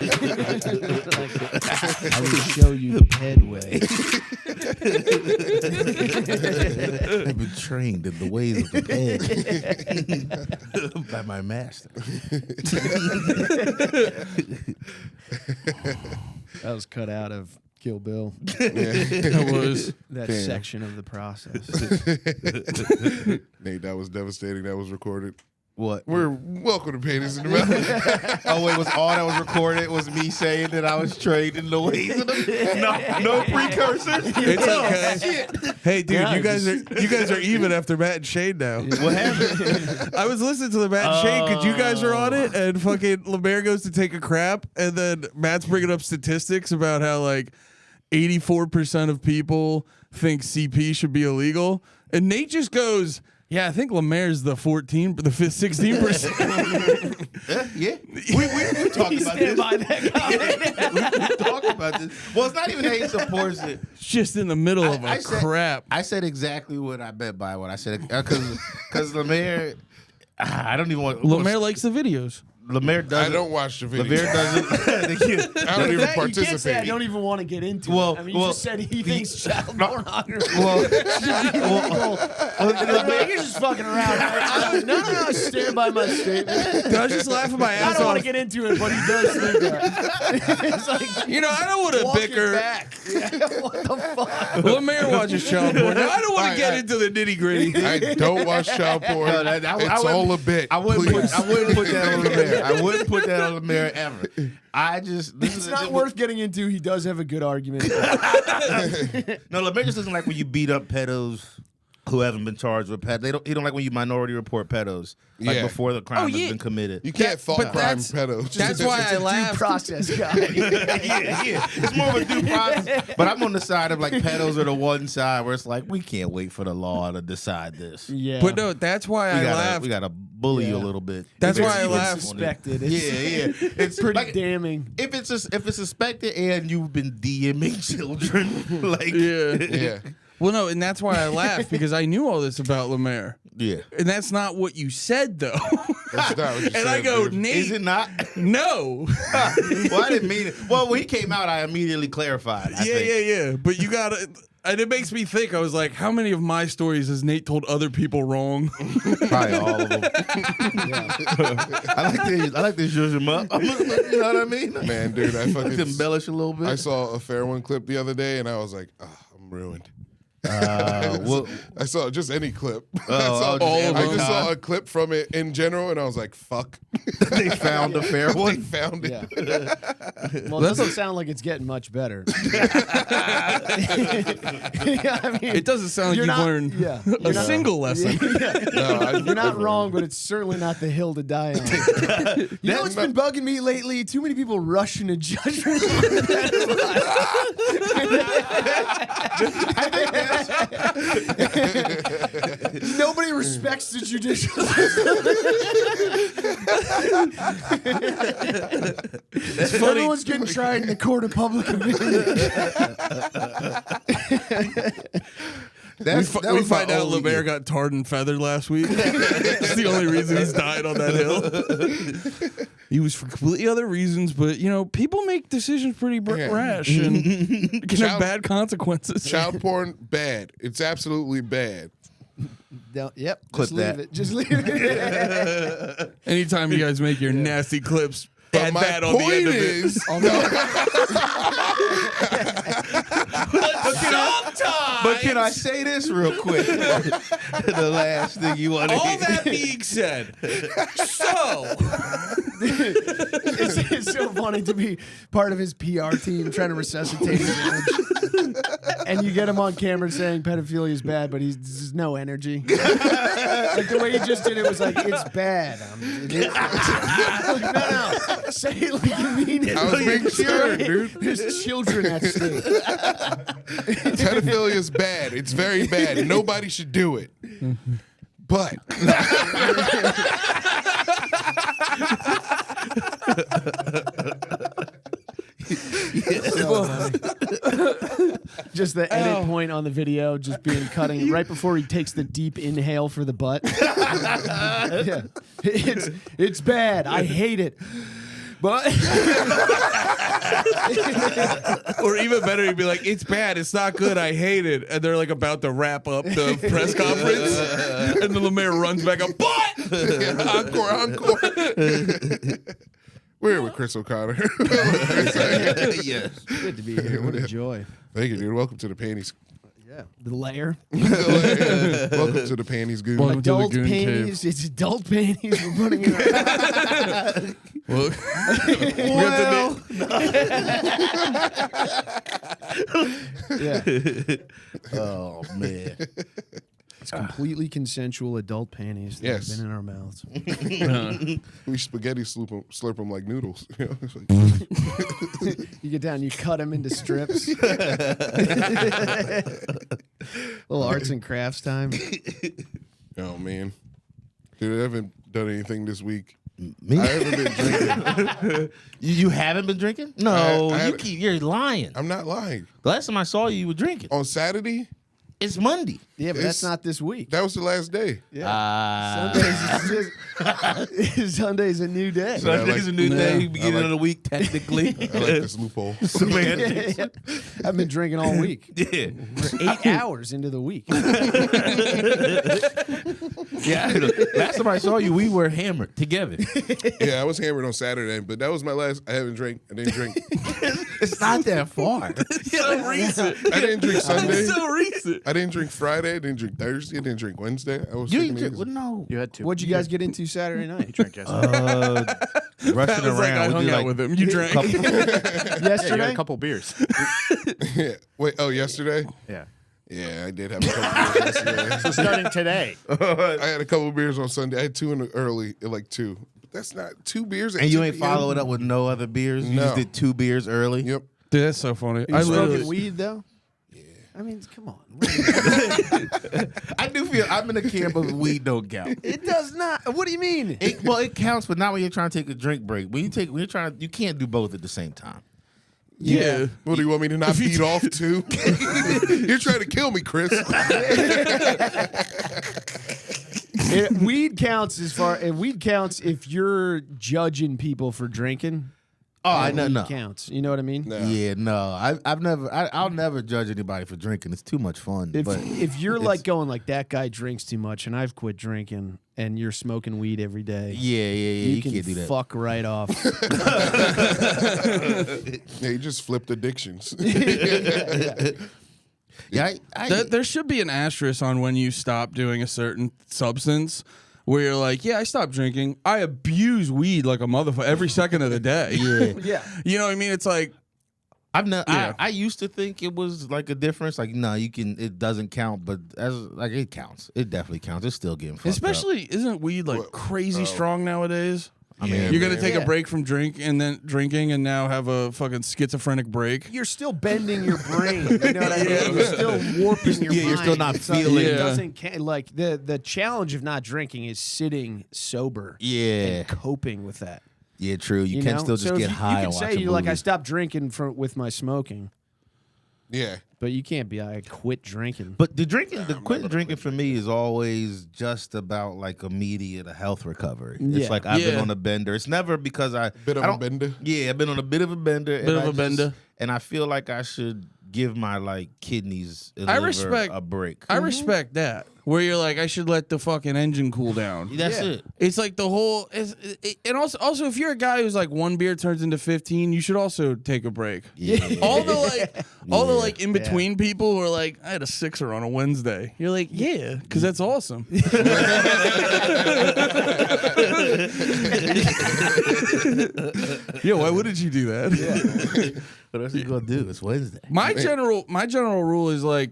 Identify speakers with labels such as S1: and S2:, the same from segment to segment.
S1: I will show you the ped way.
S2: I've been trained in the ways of the ped by my master.
S1: That was cut out of Kill Bill.
S3: That was
S1: That section of the process.
S4: Nate, that was devastating. That was recorded.
S2: What?
S4: We're welcome to Panties In The Mouth.
S2: Oh, wait, was all that was recorded was me saying that I was trained in the ways of the no precursors?
S3: It's okay. Hey, dude,
S1: Yeah,
S3: you guys are even after Matt and Shane now.
S2: What happened?
S3: I was listening to the Matt and Shane because you guys are on it, and fucking LeMaire goes to take a crap, and then Matt's bringing up statistics about how like 84% of people think CP should be illegal, and Nate just goes, "Yeah, I think LeMaire's the 16%."
S2: Yeah. We talked about this.
S1: By that comment.
S2: We talked about this. Well, it's not even that he supports it.
S3: It's just in the middle of a crap.
S2: I said exactly what I meant by what I said. Because LeMaire, I don't even want...
S3: LeMaire likes the videos.
S2: LeMaire doesn't...
S4: I don't watch the video.
S2: LeMaire doesn't...
S4: I don't even
S1: You can't say I
S4: participate.
S1: don't even want to get into
S2: Well,
S1: it. I mean, you just said he thinks child pornography
S2: Well,
S1: You're just fucking around. No, I stand by my statement.
S3: I was just laughing my
S1: I
S3: ass
S1: don't want
S3: off.
S1: to get into it, but he does think that. It's like,
S3: You know, I don't want to
S1: walk it
S3: bicker.
S1: back. What the fuck?
S3: LeMaire watches child porn. Now, I don't want to get
S4: I-
S3: into the nitty gritty.
S4: I don't watch child porn.
S2: No,
S4: It's all a bit.
S2: I wouldn't
S4: please.
S2: put that on LeMaire. I wouldn't put that on LeMaire ever. I just...
S1: It's not worth getting into. He does have a good argument.
S2: No, LeMaire just doesn't like when you beat up pedos who haven't been charged with ped. He don't like when you minority report pedos
S4: Yeah.
S2: before the crime
S3: yeah.
S2: has been committed.
S4: You can't fault
S3: but
S4: crime
S3: that's-
S4: pedos.
S3: That's why I
S1: Due
S3: laughed.
S1: process guy.
S2: yeah. It's more of a due process. But I'm on the side of like pedos are the one side where it's like we can't wait for the law to decide this.
S1: Yeah.
S3: But no, that's why I laughed.
S2: We gotta bully you a little bit.
S3: That's
S2: If
S3: why
S2: it's
S3: I
S2: even
S3: laughed.
S1: Suspected.
S2: Yeah. It's
S1: Pretty
S2: like,
S1: damning.
S2: if it's suspected and you've been DMing children, like
S3: Yeah.
S4: Yeah.
S3: Well, no, and that's why I laughed because I knew all this about LeMaire.
S2: yeah.
S3: And that's not what you said, though.
S4: That's not what you
S3: And
S4: said,
S3: I go,
S4: dude.
S3: Nate,
S2: Is it not?
S3: no.
S2: Well, I didn't mean it. Well, when he came out, I immediately clarified. I think.
S3: Yeah. But you got to, and it makes me think, I was like, how many of my stories has Nate told other people wrong?
S2: Probably all of them. I like to zhuzh him up. You know what I mean?
S4: Man, dude, I
S2: I like to
S4: fucking...
S2: embellish a little bit.
S4: I saw a Fair One clip the other day, and I was like, oh, I'm ruined.
S2: Well,
S4: I saw just any clip.
S2: Oh,
S4: I just saw a clip from it in general, and I was like, fuck.
S2: they found the fair
S4: They
S2: one.
S4: found it.
S1: Yeah. Well, it doesn't sound like it's getting much better. Yeah, I mean,
S3: It doesn't sound like
S1: You're
S3: you've
S1: not-
S3: learned
S1: yeah,
S3: a
S1: you're not-
S3: single lesson.
S1: You're not wrong, but it's certainly not the hill to die on. You know what's been bugging me lately? Too many people rushing to judgment. Nobody respects the judicial system. Everyone's getting tried in the court of public opinion.
S3: We find out LeMaire got tarred and feathered last week. That's the only reason he's died on that hill. He was for completely other reasons, but you know, people make decisions pretty rash and can have bad consequences.
S4: Child porn, bad. It's absolutely bad.
S1: Yep.
S2: Clip
S1: Just leave
S2: that.
S1: it. Just leave it.
S3: Anytime you guys make your nasty clips,
S4: But
S3: add
S4: my
S3: that on the
S4: point
S3: end of it.
S4: is,
S2: But can I say this real quick? The last thing you want to
S3: All
S2: hear.
S3: that being said, so
S1: It's so funny to be part of his PR team trying to resuscitate his image. And you get him on camera saying pedophilia is bad, but there's no energy. Like the way he just did it was like, it's bad. No. Say it like you mean it.
S4: I was being stern, dude.
S1: There's children at stake.
S4: Pedophilia is bad. It's very bad. Nobody should do it. But
S1: Just the edit point on the video, just being cutting right before he takes the deep inhale for the butt. Yeah. It's bad. I hate it. But
S3: Or even better, you'd be like, it's bad, it's not good, I hate it. And they're like about to wrap up the press conference. And the LeMaire runs back up, but
S4: Encore. We're here with Chris O'Connor.
S2: Yes.
S1: good to be here. What a joy.
S4: Thank you, dude. Welcome to the Panties.
S1: Yeah. The lair.
S4: Welcome to the Panties Goon.
S3: Welcome to the
S1: Adult
S3: Goon
S1: panties. It's adult panties we're putting in our
S3: well,
S1: Yeah.
S2: Oh man.
S1: It's completely consensual adult panties that
S4: Yes.
S1: have been in our mouths.
S4: We spaghetti slurp them like noodles. You know? It's like,
S1: You get down, you cut them into strips. Little arts and crafts time.
S4: oh, man. Dude, I haven't done anything this week.
S2: Me?
S4: I haven't been drinking.
S2: You haven't been drinking? No,
S4: I had-
S2: you're lying.
S4: I'm not lying.
S2: The last time I saw you were drinking.
S4: On Saturday,
S2: It's Monday.
S1: Yeah, but that's not this week.
S4: that was the last day.
S1: Yeah. Sunday's a new day.
S2: Sunday's a new day,
S3: Yeah.
S2: beginning of the week, technically.
S4: I like this loophole.
S2: Semantics.
S1: I've been drinking all week.
S2: Yeah.
S1: We're 8 hours into the week.
S2: Yeah. Last time I saw you, we were hammered together.
S4: Yeah, I was hammered on Saturday, but that was my last. I haven't drank. I didn't drink.
S2: It's not that far.
S3: so recent.
S4: I didn't drink Sunday.
S3: So recent.
S4: I didn't drink Friday. I didn't drink Thursday. I didn't drink Wednesday. I was
S2: You
S4: taking
S2: didn't
S4: it
S2: drink?
S4: easy.
S2: Well, no.
S5: You had to.
S1: What'd you guys get into Saturday night?
S5: Drank yesterday.
S2: Rushing
S3: That was like I
S2: around.
S3: hung out with him. You drank.
S5: Yeah, you had
S1: Yesterday?
S5: a couple beers.
S4: Yeah. Wait. Oh, yesterday.
S5: Yeah.
S4: Yeah, I did have a couple beers yesterday.
S5: So starting today.
S4: I had a couple beers on Sunday. I had two in the early, at like 2. But that's not 2 beers. At
S2: And you
S4: 2
S2: ain't
S4: p.m.
S2: follow it up with no other beers? You just
S4: No.
S2: did 2 beers early?
S4: Yep.
S3: Dude, that's so funny.
S1: Are
S3: I
S1: you smoking
S3: literally,
S1: weed, though? Yeah. I mean, come on.
S2: I do feel I'm in the camp of weed don't count.
S1: It does not. What do you mean?
S2: It counts, but not when you're trying to take a drink break. When you're trying, you can't do both at the same time.
S3: yeah.
S4: What do you want me to not beat off too? You're trying to kill me, Chris.
S1: Weed counts weed counts if you're judging people for drinking.
S2: Oh, I know,
S1: weed
S2: no.
S1: counts. You know what I mean?
S4: No.
S2: Yeah, no. I'll never judge anybody for drinking. It's too much fun.
S1: If you're like going like that guy drinks too much and I've quit drinking and you're smoking weed every day,
S2: yeah. You
S1: can
S2: can't do that.
S1: fuck right off.
S4: Yeah, you just flipped addictions.
S2: Yeah,
S3: There should be an asterisk on when you stop doing a certain substance where you're like, yeah, I stopped drinking. I abuse weed like a motherfucker every second of the day.
S1: Yeah.
S3: You know what I mean? It's like,
S2: I used to think it was like a difference. Like, no, it doesn't count, but it counts. It definitely counts. It's still getting fucked up.
S3: especially, isn't weed like crazy strong nowadays?
S2: I mean,
S3: You're gonna take
S1: Yeah.
S3: a break from drinking and now have a fucking schizophrenic break.
S1: You're still bending your brain. You know what I mean? You're still warping your mind.
S2: you're still not
S1: It's like,
S2: feeling-
S1: It
S3: Yeah.
S1: doesn't like the challenge of not drinking is sitting sober.
S2: Yeah.
S1: And coping with that.
S2: Yeah, true. You,
S1: You
S2: can
S1: know?
S2: still just
S1: So if
S2: get
S1: you,
S2: high
S1: You
S2: and
S1: can
S2: watch
S1: say
S2: a
S1: you're like I
S2: movie.
S1: stopped drinking with my smoking,
S4: Yeah.
S1: but you can't be I quit drinking.
S2: But the quitting drinking for me is always just about like immediate health recovery.
S1: Yeah.
S2: It's like I've been
S3: Yeah.
S2: on a bender. It's never because
S4: Bit of
S2: I
S4: a
S2: don't-
S4: bender.
S2: Yeah, I've been on a bit of a bender.
S3: Bit of a bender.
S2: And I feel like I should give my like kidneys and
S3: I
S2: liver
S3: respect-
S2: a break.
S3: I respect that. Where you're like, I should let the fucking engine cool down.
S2: That's
S1: Yeah.
S2: it.
S3: It's like the whole, and also if you're a guy who's like one beer turns into 15, you should also take a break.
S2: Yeah.
S3: All the like in between people who are like, I had a 6er on a Wednesday. You're like, yeah, because that's awesome. Yeah, why wouldn't you do that?
S2: What else are you gonna do? It's Wednesday.
S3: My general rule is like,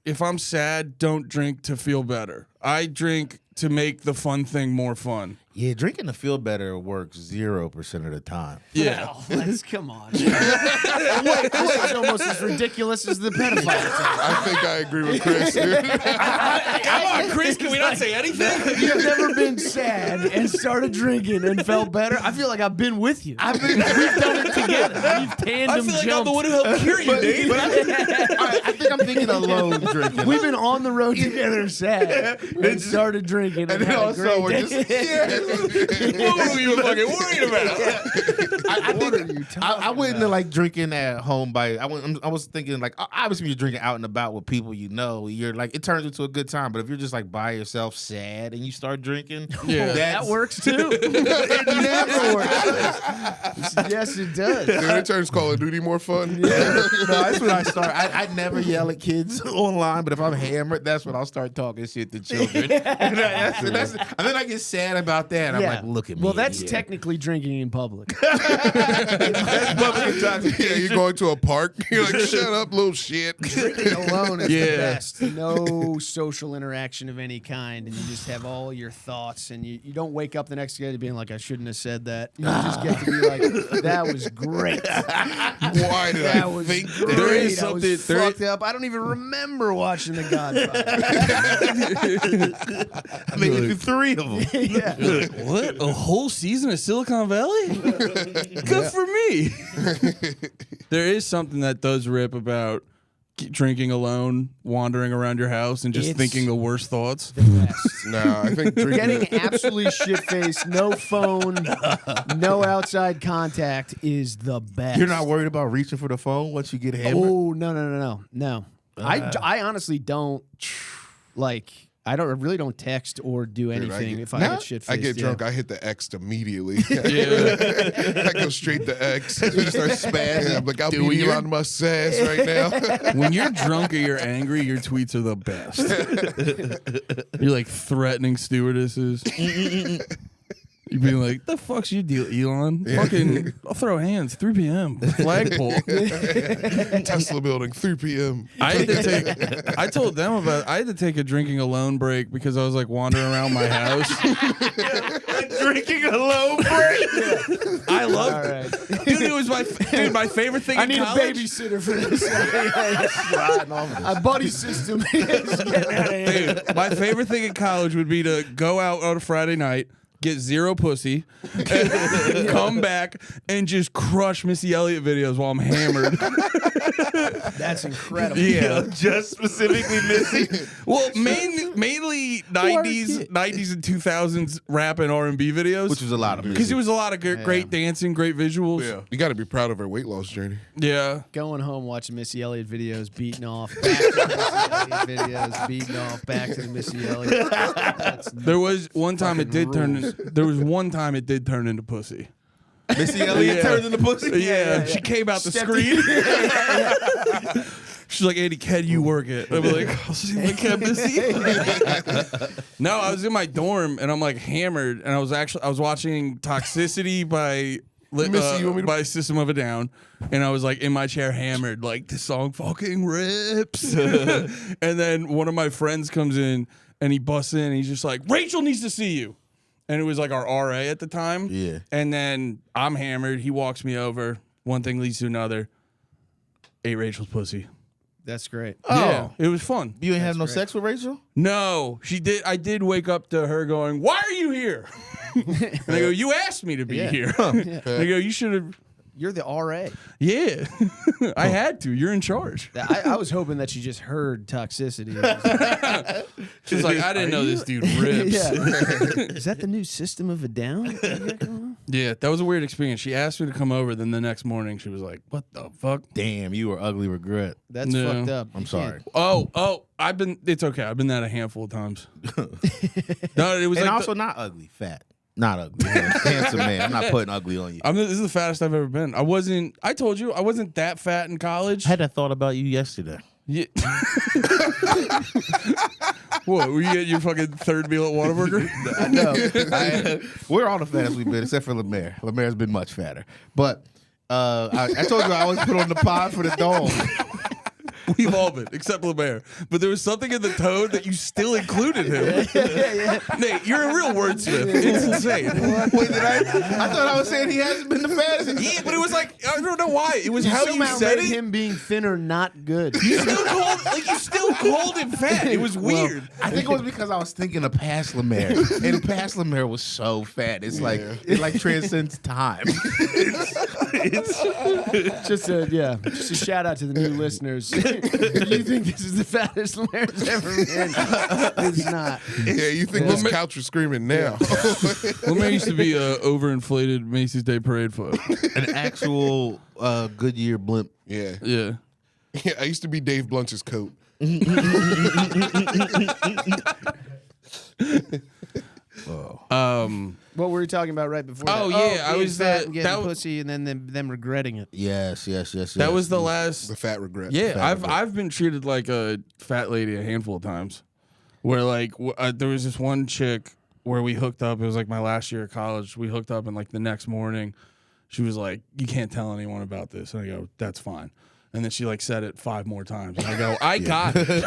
S3: if I'm sad, don't drink to feel better. I drink to make the fun thing more fun.
S2: Yeah, drinking to feel better works 0% of the time.
S3: Yeah.
S1: Well, let's come on. This is almost as ridiculous as the pedophile thing.
S4: I think I agree with Chris.
S3: Come on, Chris, can we not say anything?
S1: You've never been sad and started drinking and felt better. I feel like I've been with you. We've done it together. We've
S3: I
S1: tandem
S3: feel like I'm
S1: jumped.
S3: the one who helped cure you, Dave.
S2: I think I'm thinking alone drinking.
S1: We've been on the road together, sad, and started drinking,
S4: And then
S1: had a
S4: also we're
S1: great
S4: just
S1: day.
S3: What were you fucking worried about?
S2: I
S1: What are
S2: think
S1: you talking
S2: I wouldn't
S1: about?
S2: like drinking at home I was thinking like obviously you're drinking out and about with people you know. You're like it turns into a good time. But if you're just like by yourself, sad, and you start drinking,
S3: Yeah.
S1: That works too. It never works. Yes, it does.
S4: Dude, it turns Call of Duty more fun.
S2: No, that's when I start. I never yell at kids online, but if I'm hammered, that's when I'll start talking shit to children. and then I get sad about that. I'm like, look at me.
S1: Well, that's
S2: here.
S1: technically drinking in public.
S2: That's public intoxication.
S4: Yeah, you're going to a park. You're like, shut up, little shit.
S1: Drinking alone is the
S3: Yeah.
S1: best. No social interaction of any kind, and you just have all your thoughts, and you don't wake up the next day being like, I shouldn't have said that. You just get to be like, that was great.
S4: Why did
S1: That
S4: I
S1: was
S4: think
S1: great.
S3: There is
S1: I was
S3: something- there
S1: fucked up. I don't even remember watching The Godfather.
S2: I made it through 3 of them.
S1: Yeah.
S3: You're like, what? A whole season of Silicon Valley? Good for me. There is something that does rip about drinking alone, wandering around your house, and just
S1: It's-
S3: thinking the worst thoughts.
S1: Best.
S4: Nah, I think drinking.
S1: Getting absolutely shit-faced, no phone, no outside contact is the best.
S2: You're not worried about reaching for the phone once you get hammered?
S1: Oh, no. I honestly don't, like, I really don't text or do anything if I
S4: Nah,
S1: get shit-faced.
S4: I get
S1: yeah.
S4: drunk, I hit the X immediately.
S3: Yeah.
S4: I go straight to X.
S2: You start spazzing.
S4: Yeah, I'm like, I'll
S2: Dude,
S4: beat
S2: when you're-
S4: Elon Musk's ass right now.
S3: When you're drunk or you're angry, your tweets are the best. You're like threatening stewardesses. You'd be like, the fuck's your deal, Elon? Fucking, I'll throw hands, 3 p.m. Flagpole.
S4: Tesla building, 3 p.m.
S3: I told them I had to take a drinking alone break because I was like wandering around my house.
S2: Drinking alone break.
S3: I loved
S1: All
S3: it.
S1: right.
S3: Dude, it was my favorite thing
S1: I
S3: in
S1: need
S3: college.
S1: a babysitter for this. A buddy system is getting out of hand.
S3: Dude, my favorite thing in college would be to go out on a Friday night, get zero pussy, and come back and just crush Missy Elliott videos while I'm hammered.
S1: That's incredible.
S3: Yeah.
S2: Just specifically Missy.
S3: Well, mainly 90s and 2000s rap and R&B videos.
S2: Which was a lot of
S3: because it was a lot of great dancing, great visuals.
S4: Yeah. You got to be proud of her weight loss journey.
S3: Yeah.
S1: Going home, watching Missy Elliott videos, beating off, back to the Missy Elliott videos, beating off, back to the Missy Elliott.
S3: There was one time it did
S1: Fucking
S3: turn. There was one time it did turn into pussy.
S2: Missy Elliott
S3: Yeah.
S2: turned into pussy.
S3: Yeah, she came out the screen. She's like, Andy, can you work it? I'm like, I'll see if I can, Missy. No, I was in my dorm and I'm like hammered, and I was watching Toxicity by
S4: Missy, you want me to-
S3: by System of a Down, and I was like in my chair hammered, like this song fucking rips. And then one of my friends comes in and he busts in and he's just like, Rachel needs to see you. And it was like our RA at the time.
S2: Yeah.
S3: And then I'm hammered. He walks me over. One thing leads to another. Ate Rachel's pussy.
S1: That's great.
S3: Yeah, it was fun.
S2: You ain't have no
S1: great.
S2: sex with Rachel?
S3: No, she did. I did wake up to her going, "Why are you here?" And I go, "You asked me to be
S1: Yeah.
S3: here." And I go, "You should have."
S1: You're the RA.
S3: Yeah, I had to. You're in charge.
S1: I was hoping that she just heard toxicity.
S3: She's like, I didn't know this dude rips.
S1: Yeah. Is that the new System of a Down?
S3: Yeah, that was a weird experience. She asked me to come over. Then the next morning, she was like, "What the fuck?"
S2: Damn, you were ugly regret.
S1: That's
S3: No.
S1: fucked up.
S2: I'm sorry.
S3: Oh, It's okay. I've been that a handful of times. No, it was
S2: And
S3: like
S2: also not ugly, fat. Not ugly. Handsome man. I'm not putting ugly on you.
S3: this is the fattest I've ever been. I told you, I wasn't that fat in college.
S2: I had that thought about you yesterday.
S3: Yeah. What, were you getting your fucking third meal at Whataburger?
S2: No, we're all the fattest we've been, except for LeMaire. LeMaire's been much fatter. But I told you I always put on the pod for the dome.
S3: We've all been, except LeMaire. But there was something in the tone that you still included him. Nate, you're a real wordsmith. It's insane.
S2: Wait, did I thought I was saying he hasn't been the fattest.
S3: Yeah, but it was like, I don't know why. It was how you
S1: somehow
S3: said
S1: made
S3: it.
S1: him being thinner not good.
S3: You still called him fat. It was weird.
S2: I think it was because I was thinking of past LeMaire, and past LeMaire was so fat. It's like it like transcends time.
S1: It's just a shout out to the new listeners. If you think this is the fattest LeMaire's ever been, it's not.
S4: Yeah, you think this couch is screaming now?
S3: LeMaire used to be a overinflated Macy's Day Parade foot.
S2: An actual Goodyear blimp.
S4: Yeah.
S3: Yeah.
S4: Yeah, I used to be Dave Blunt's coat.
S1: What were we talking about right before?
S3: Oh,
S1: that?
S3: yeah, I
S1: being
S3: was
S1: fat and getting
S3: that was-
S1: pussy, and then them regretting it.
S2: Yes.
S3: That was the last.
S4: The fat regret.
S3: Yeah,
S2: Fat regret.
S3: I've been treated like a fat lady a handful of times. Where like there was this one chick where we hooked up. It was like my last year of college. We hooked up, and like the next morning, she was like, "You can't tell anyone about this." And I go, "That's fine." And then she like said it 5 more times. And I go, "I got it."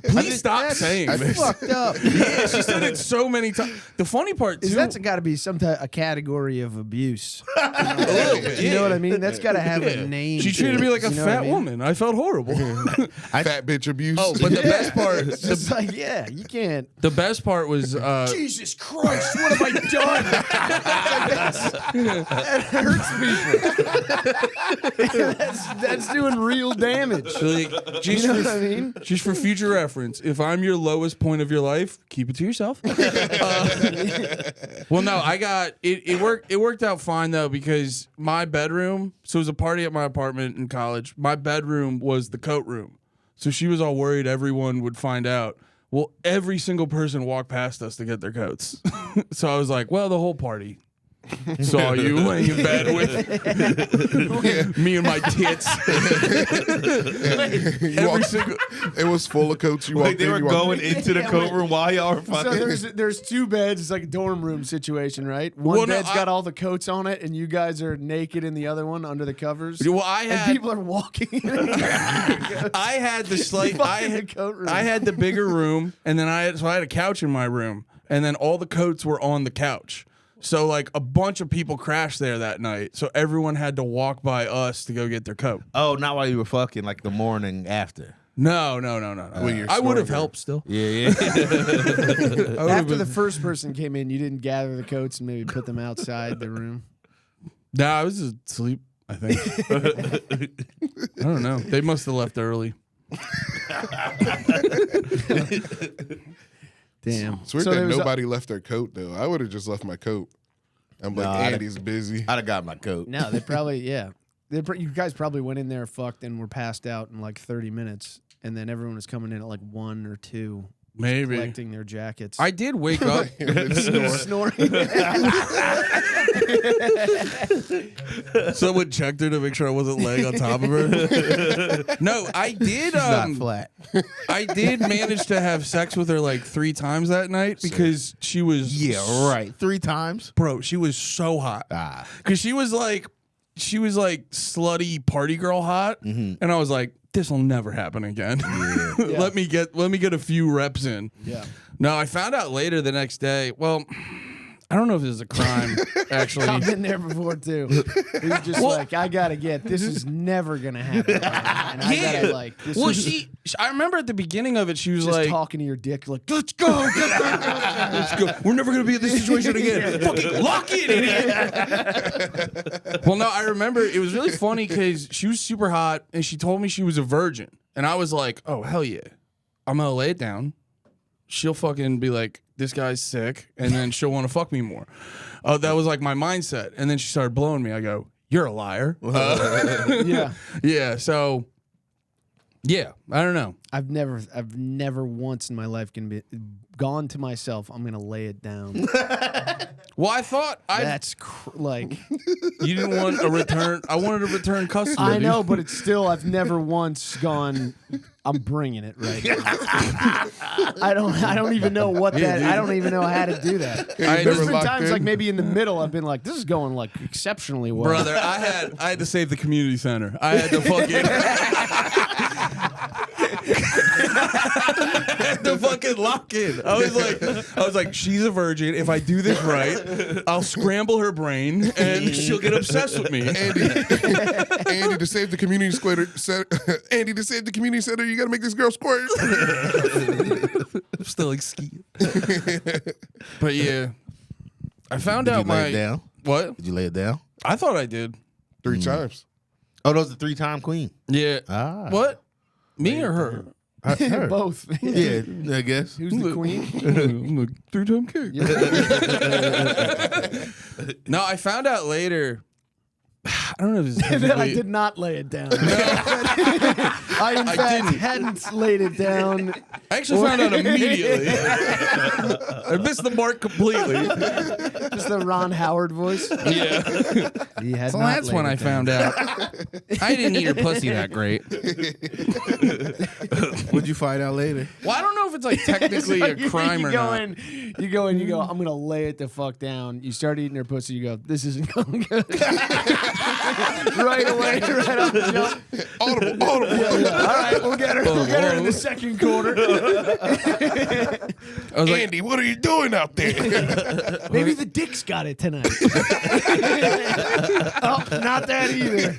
S3: Please stop saying this.
S1: Fucked up.
S3: Yeah, she said it so many times. The funny part too.
S1: Is that's got to be a category of abuse?
S3: a little bit.
S1: You know
S3: yeah.
S1: what I mean? That's got to have
S3: Yeah.
S1: a name.
S3: She
S1: to
S3: treated
S1: it.
S3: me like a
S1: You know what I
S3: fat
S1: mean?
S3: woman. I felt horrible.
S4: Fat bitch abuse.
S3: Oh, but the best part,
S1: It's just like, yeah, you can't.
S3: the best part was
S1: Jesus Christ, what have I done? That hurts people. that's doing real damage.
S3: like,
S1: You know what I mean?
S3: just for future reference, if I'm your lowest point of your life, keep it to yourself. Well, no, I got it. It worked out fine though, because my bedroom. So it was a party at my apartment in college. My bedroom was the coat room. So she was all worried everyone would find out. Well, every single person walked past us to get their coats. So I was like, well, the whole party saw you laying in bed with me and my tits. Every single.
S4: It was full of coats. You walked
S2: They
S4: in,
S2: were
S4: you walked
S2: going into the
S1: Yeah,
S2: coat
S1: wait.
S2: room while y'all were
S1: So
S2: fucking.
S1: there's 2 beds. It's like a dorm room situation, right? One
S3: Well, no,
S1: bed's got all the coats on it, and you guys are naked in the other one under the covers.
S3: Well, I
S1: And
S3: had
S1: people are walking.
S3: I had the slight. I
S1: Fucking
S3: had,
S1: coat room.
S3: I had the bigger room, and then I had a couch in my room, and then all the coats were on the couch. So like a bunch of people crashed there that night. So everyone had to walk by us to go get their coat.
S2: Oh, not while you were fucking, like the morning after.
S3: No.
S4: you're
S3: I would have
S4: snoring.
S3: helped still.
S2: Yeah.
S1: After the first person came in, you didn't gather the coats and maybe put them outside the room.
S3: No, I was asleep, I think. I don't know. They must have left early.
S1: Damn.
S4: It's weird
S1: So
S4: that
S1: there was
S4: nobody left their coat though. I would have just left my coat. I'm like,
S2: Nah, I'd-
S4: Andy's busy.
S2: I'd have got my coat.
S1: No, they probably, yeah. You guys probably went in there, fucked, and were passed out in like 30 minutes. And then everyone was coming in at like 1 or 2,
S3: Maybe.
S1: collecting their jackets.
S3: I did wake up.
S1: Snoring.
S3: Someone checked her to make sure I wasn't laying on top of her. No, I did.
S2: Not flat.
S3: I did manage to have sex with her like 3 times that night because she was
S2: Right. 3 times.
S3: bro. She was so hot
S2: Ah.
S3: because she was like slutty party girl hot, and I was like, this will never happen again. Let me get a few reps in.
S1: Yeah.
S3: No, I found out later the next day. Well, I don't know if this is a crime actually.
S1: I've been there before too. It was just like, I gotta get this is never gonna happen. And I gotta like this
S3: Well,
S1: is
S3: I remember at the beginning of it, she was
S1: just
S3: like,
S1: talking to your dick like, let's go.
S3: let's go. We're never going to be in this situation again. Fucking lock it, idiot. Well, no, I remember it was really funny because she was super hot and she told me she was a virgin. And I was like, oh, hell yeah. I'm going to lay it down. She'll fucking be like, this guy's sick. And then she'll want to fuck me more. That was like my mindset. And then she started blowing me. I go, you're a liar.
S1: Yeah.
S3: Yeah. So, yeah, I don't know.
S1: I've never once in my life gone to myself. I'm gonna lay it down.
S3: Well, I thought
S1: That's like
S3: you didn't want a return. I wanted a return customer.
S1: I
S3: dude.
S1: know, but it's still I've never once gone. I'm bringing it right now. I don't even know what that. I don't even know how to do that.
S3: I
S1: There's
S3: never
S1: been
S4: locked
S1: times
S4: in.
S1: like maybe in the middle I've been like, this is going like exceptionally well.
S3: Brother, I had to save the community center. I had to fucking The fucking lock-in. I was like, she's a virgin. If I do this right, I'll scramble her brain and she'll get obsessed with me.
S4: Andy, to save the community Andy, to save the community center, you got to make this girl squirt.
S3: I'm still like ski. But yeah, I found
S2: Did
S3: out
S2: you lay it down?
S3: What?
S2: Did you lay it down?
S3: I thought I did.
S4: 3 times.
S2: Oh, that was the 3-time queen.
S3: Yeah.
S2: Ah.
S3: What? Me or her?
S2: Her.
S1: Both.
S2: Yeah, I guess.
S1: Who's the queen?
S3: I'm the 3-time king. No, I found out later. I don't know if this is
S1: That I did not lay it down. I in fact hadn't laid it down.
S3: I actually found out immediately. I missed the mark completely.
S1: Just the Ron Howard voice.
S3: Yeah.
S1: He had
S3: So
S1: not
S3: that's
S1: laid
S3: when
S1: it
S3: I
S1: down.
S3: found out. I didn't eat her pussy that great.
S2: What'd you find out later?
S3: Well, I don't know if it's like technically a crime or not.
S1: You go in, you go, I'm gonna lay it the fuck down. You start eating her pussy, you go, this isn't going good. Right away, right off the jump.
S4: Audible.
S1: All right, we'll get her. We'll get her in the second quarter.
S3: I was like,
S4: Andy, what are you doing out there?
S1: Maybe the dick's got it tonight. Oh, not that either.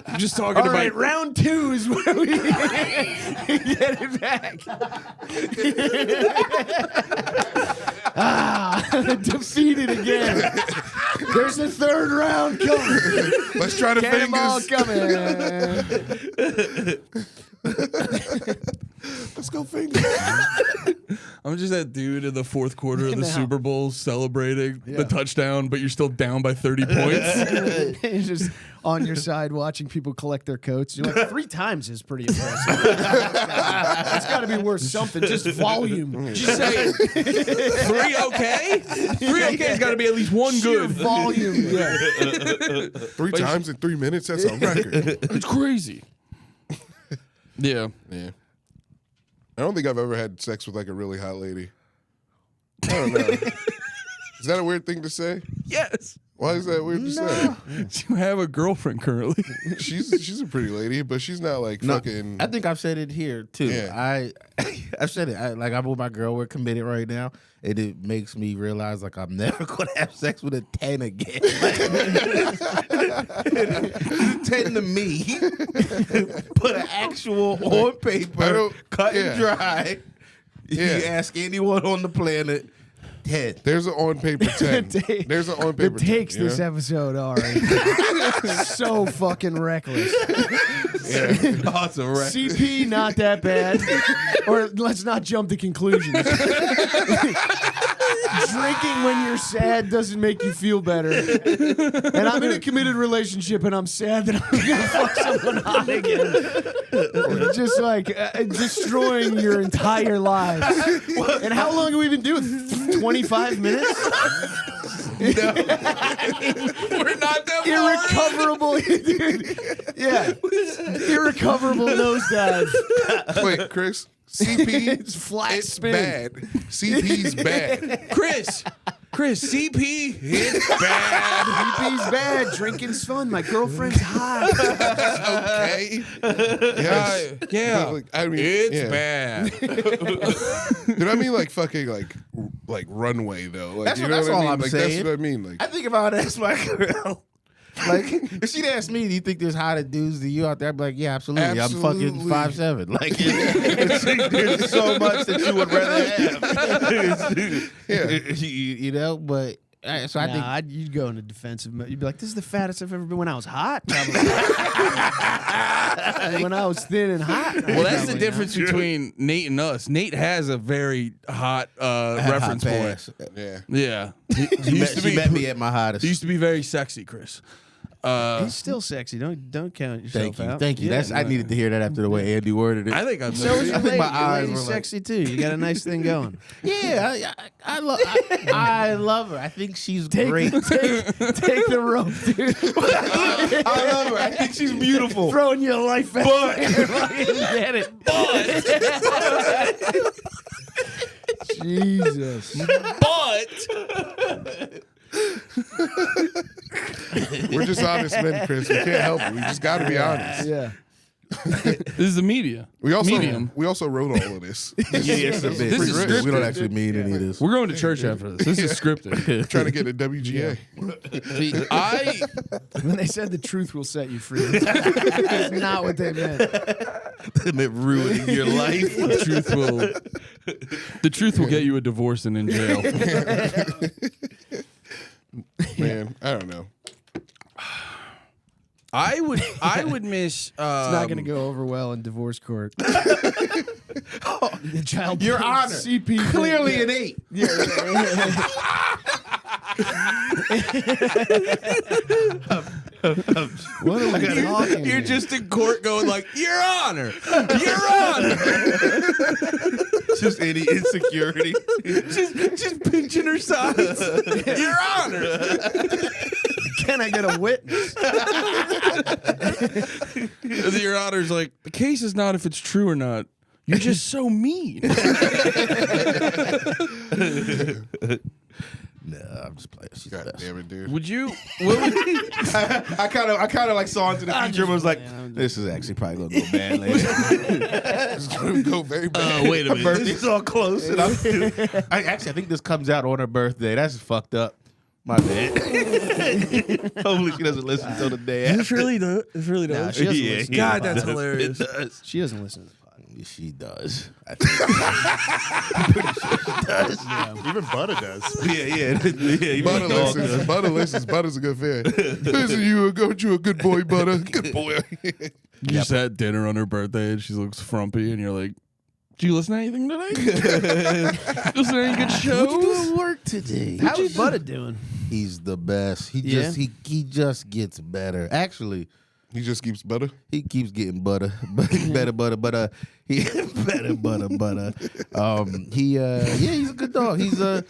S3: I'm just talking
S1: All
S3: about
S1: right, round 2 is where we get it back. Defeated again. There's a 3rd round coming.
S4: Let's try the
S1: Cannonball
S4: fingers.
S1: coming.
S4: Let's go fingers.
S3: I'm just that dude in the 4th quarter of the
S1: No.
S3: Super Bowl celebrating the touchdown, but you're still down by 30 points.
S1: You're just on your side watching people collect their coats. You're like, 3 times is pretty impressive. It's got to be worth something. Just volume.
S3: Just say 3 okay? 3 okay's got to be at least 1
S1: Sheer
S3: good.
S1: volume. Yeah.
S4: 3 times in 3 minutes. That's a record.
S3: It's crazy. Yeah.
S4: Yeah. I don't think I've ever had sex with like a really hot lady. I don't know. Is that a weird thing to say?
S3: Yes.
S4: Why is that weird to say?
S3: You have a girlfriend currently.
S4: She's a pretty lady, but she's not like fucking.
S2: I think I've said it here too.
S4: Yeah.
S2: I've said it. I'm with my girl. We're committed right now, and it makes me realize like I'm never gonna have sex with a 10 again. 10 to me, put an actual on paper, cut and dry.
S4: Yeah.
S2: You ask anyone on the planet. 10.
S4: There's an on paper 10. There's an on paper
S1: The takes
S4: 10, you
S1: this
S4: know?
S1: episode are so fucking reckless.
S2: Awesome, right?
S1: CP, not that bad. Or let's not jump to conclusions. Drinking when you're sad doesn't make you feel better. And I'm in a committed relationship and I'm sad that I'm going to fuck someone hot again. Just like destroying your entire lives. And how long have we been doing? 25 minutes?
S3: We're not that
S1: Irrecoverable, dude. Yeah. Irrecoverable nosedive.
S4: Wait, Chris. CP.
S1: It's flat
S4: it's
S1: spin.
S4: bad. CP's bad.
S3: Chris, CP, it's bad.
S1: CP's bad. Drinking's fun. My girlfriend's hot.
S4: Okay. Yes.
S3: Yeah,
S4: Like, I mean,
S3: it's
S4: yeah.
S3: bad.
S4: Dude, I mean like fucking like runway though. Like,
S2: That's
S4: you
S2: what-
S4: know
S2: that's
S4: what I
S2: all
S4: mean?
S2: I'm
S4: like,
S2: saying.
S4: That's what I mean. Like,
S2: I think if I would ask my girl, like, if she'd ask me, do you think there's hotter dudes than you out there? I'd be like, yeah, absolutely.
S4: Absolutely.
S2: I'm fucking 5'7". Like, there's so much that you would rather have.
S4: Yeah.
S2: you know, but so I think.
S1: You'd go into defensive mode. You'd be like, this is the fattest I've ever been when I was hot. Probably. When I was thin and hot.
S3: Well, that's the
S1: Probably
S3: difference between Nate and us. Nate has a very hot reference
S2: hot
S3: point.
S2: pass.
S4: yeah.
S3: Yeah,
S2: She met me at my hottest.
S3: He used to be very sexy, Chris.
S1: He's still sexy. Don't count yourself
S2: Thank you,
S1: out.
S2: thank you.
S1: Yeah,
S2: That's I needed to hear that after the way Andy worded it.
S3: I think I'm
S1: So is your
S2: I think
S1: lady.
S2: my
S1: Your
S2: eyes
S1: lady's
S2: were like-
S1: sexy too. You got a nice thing going.
S2: Yeah, I love her. I think she's
S1: Take
S2: great.
S1: the rope, dude.
S2: I love her. I think she's beautiful.
S1: Throwing your life back.
S2: But-
S1: Get it. Jesus.
S3: But
S4: We're just honest men, Chris. We can't help it. We just got to be honest.
S1: Yeah.
S3: This is the media.
S4: We also
S3: Medium.
S4: wrote all of this.
S2: It's a bit.
S3: This is
S2: scripted. We don't
S3: scripted.
S2: actually mean any of this.
S3: We're going to church after this. This is scripted.
S4: Trying to get a WGA.
S3: See,
S1: When they said the truth will set you free, that's not what they meant.
S2: And it ruining your life.
S3: the truth will get you a divorce and in jail.
S4: Man, I don't know.
S3: I would miss.
S1: It's not going to go over well in divorce court. The child,
S2: Your Honor,
S1: CP
S2: clearly an 8.
S1: What are we talking?
S3: You're just in court going like, Your Honor, Your Honor.
S2: Just any insecurity.
S3: just pinching her sides. Your Honor.
S1: Can I get a witness?
S3: Your Honor's like, the case is not if it's true or not. You're just so mean.
S2: Nah, I'm just playing. She's
S4: God
S2: the best.
S4: damn it, dude.
S3: Would you?
S2: I kind of like saw into the future and was like, this is actually probably gonna go bad later.
S4: It's going to go very bad.
S3: Wait a
S2: Her
S3: minute.
S2: birthday's all close, and I think this comes out on her birthday. That's fucked up. My bad. Hopefully she doesn't listen till the day after.
S3: This really does. This really
S1: No,
S3: does.
S1: she doesn't listen to
S3: God,
S1: the
S3: that's
S1: pod.
S3: hilarious.
S2: It does.
S1: She doesn't listen to the pod.
S2: She does.
S5: Even Butter does.
S2: Yeah.
S4: Butter listens. Butter listens. Butter's a good fan. Listen, you a good boy, Butter. Good boy.
S3: You just had dinner on her birthday and she looks frumpy and you're like, did you listen to anything today? Listen to any good shows?
S2: Work today.
S1: How's Butter doing?
S2: He's the best. He
S1: Yeah?
S2: just gets better. Actually,
S4: He just keeps butter.
S2: he keeps getting better, he better butter. He's a good dog. He's
S3: No,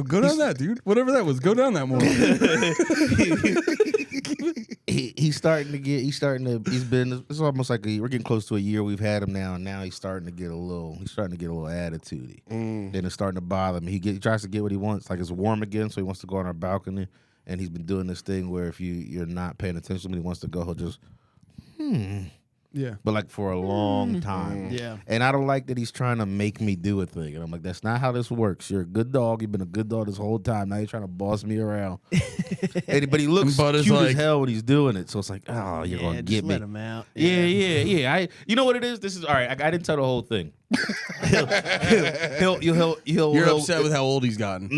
S3: go down that, dude. Whatever that was, go down that more.
S2: he's been, it's almost like we're getting close to a year we've had him now, and now he's starting to get a little attitudey. And it's starting to bother me. He tries to get what he wants. Like, it's warm again, so he wants to go on our balcony, and he's been doing this thing where if you're not paying attention when he wants to go, he'll just
S1: Yeah.
S2: but like for a long time.
S1: Yeah.
S2: And I don't like that he's trying to make me do a thing. And I'm like, that's not how this works. You're a good dog. You've been a good dog this whole time. Now you're trying to boss me around. But he looks
S3: But it's
S2: cute as
S3: like-
S2: hell when he's doing it. So it's like, oh, you're going to
S1: just
S2: get me.
S1: let him out.
S2: Yeah. You know what it is? This is all right. I didn't tell the whole thing. He'll
S3: You're upset with how old he's gotten.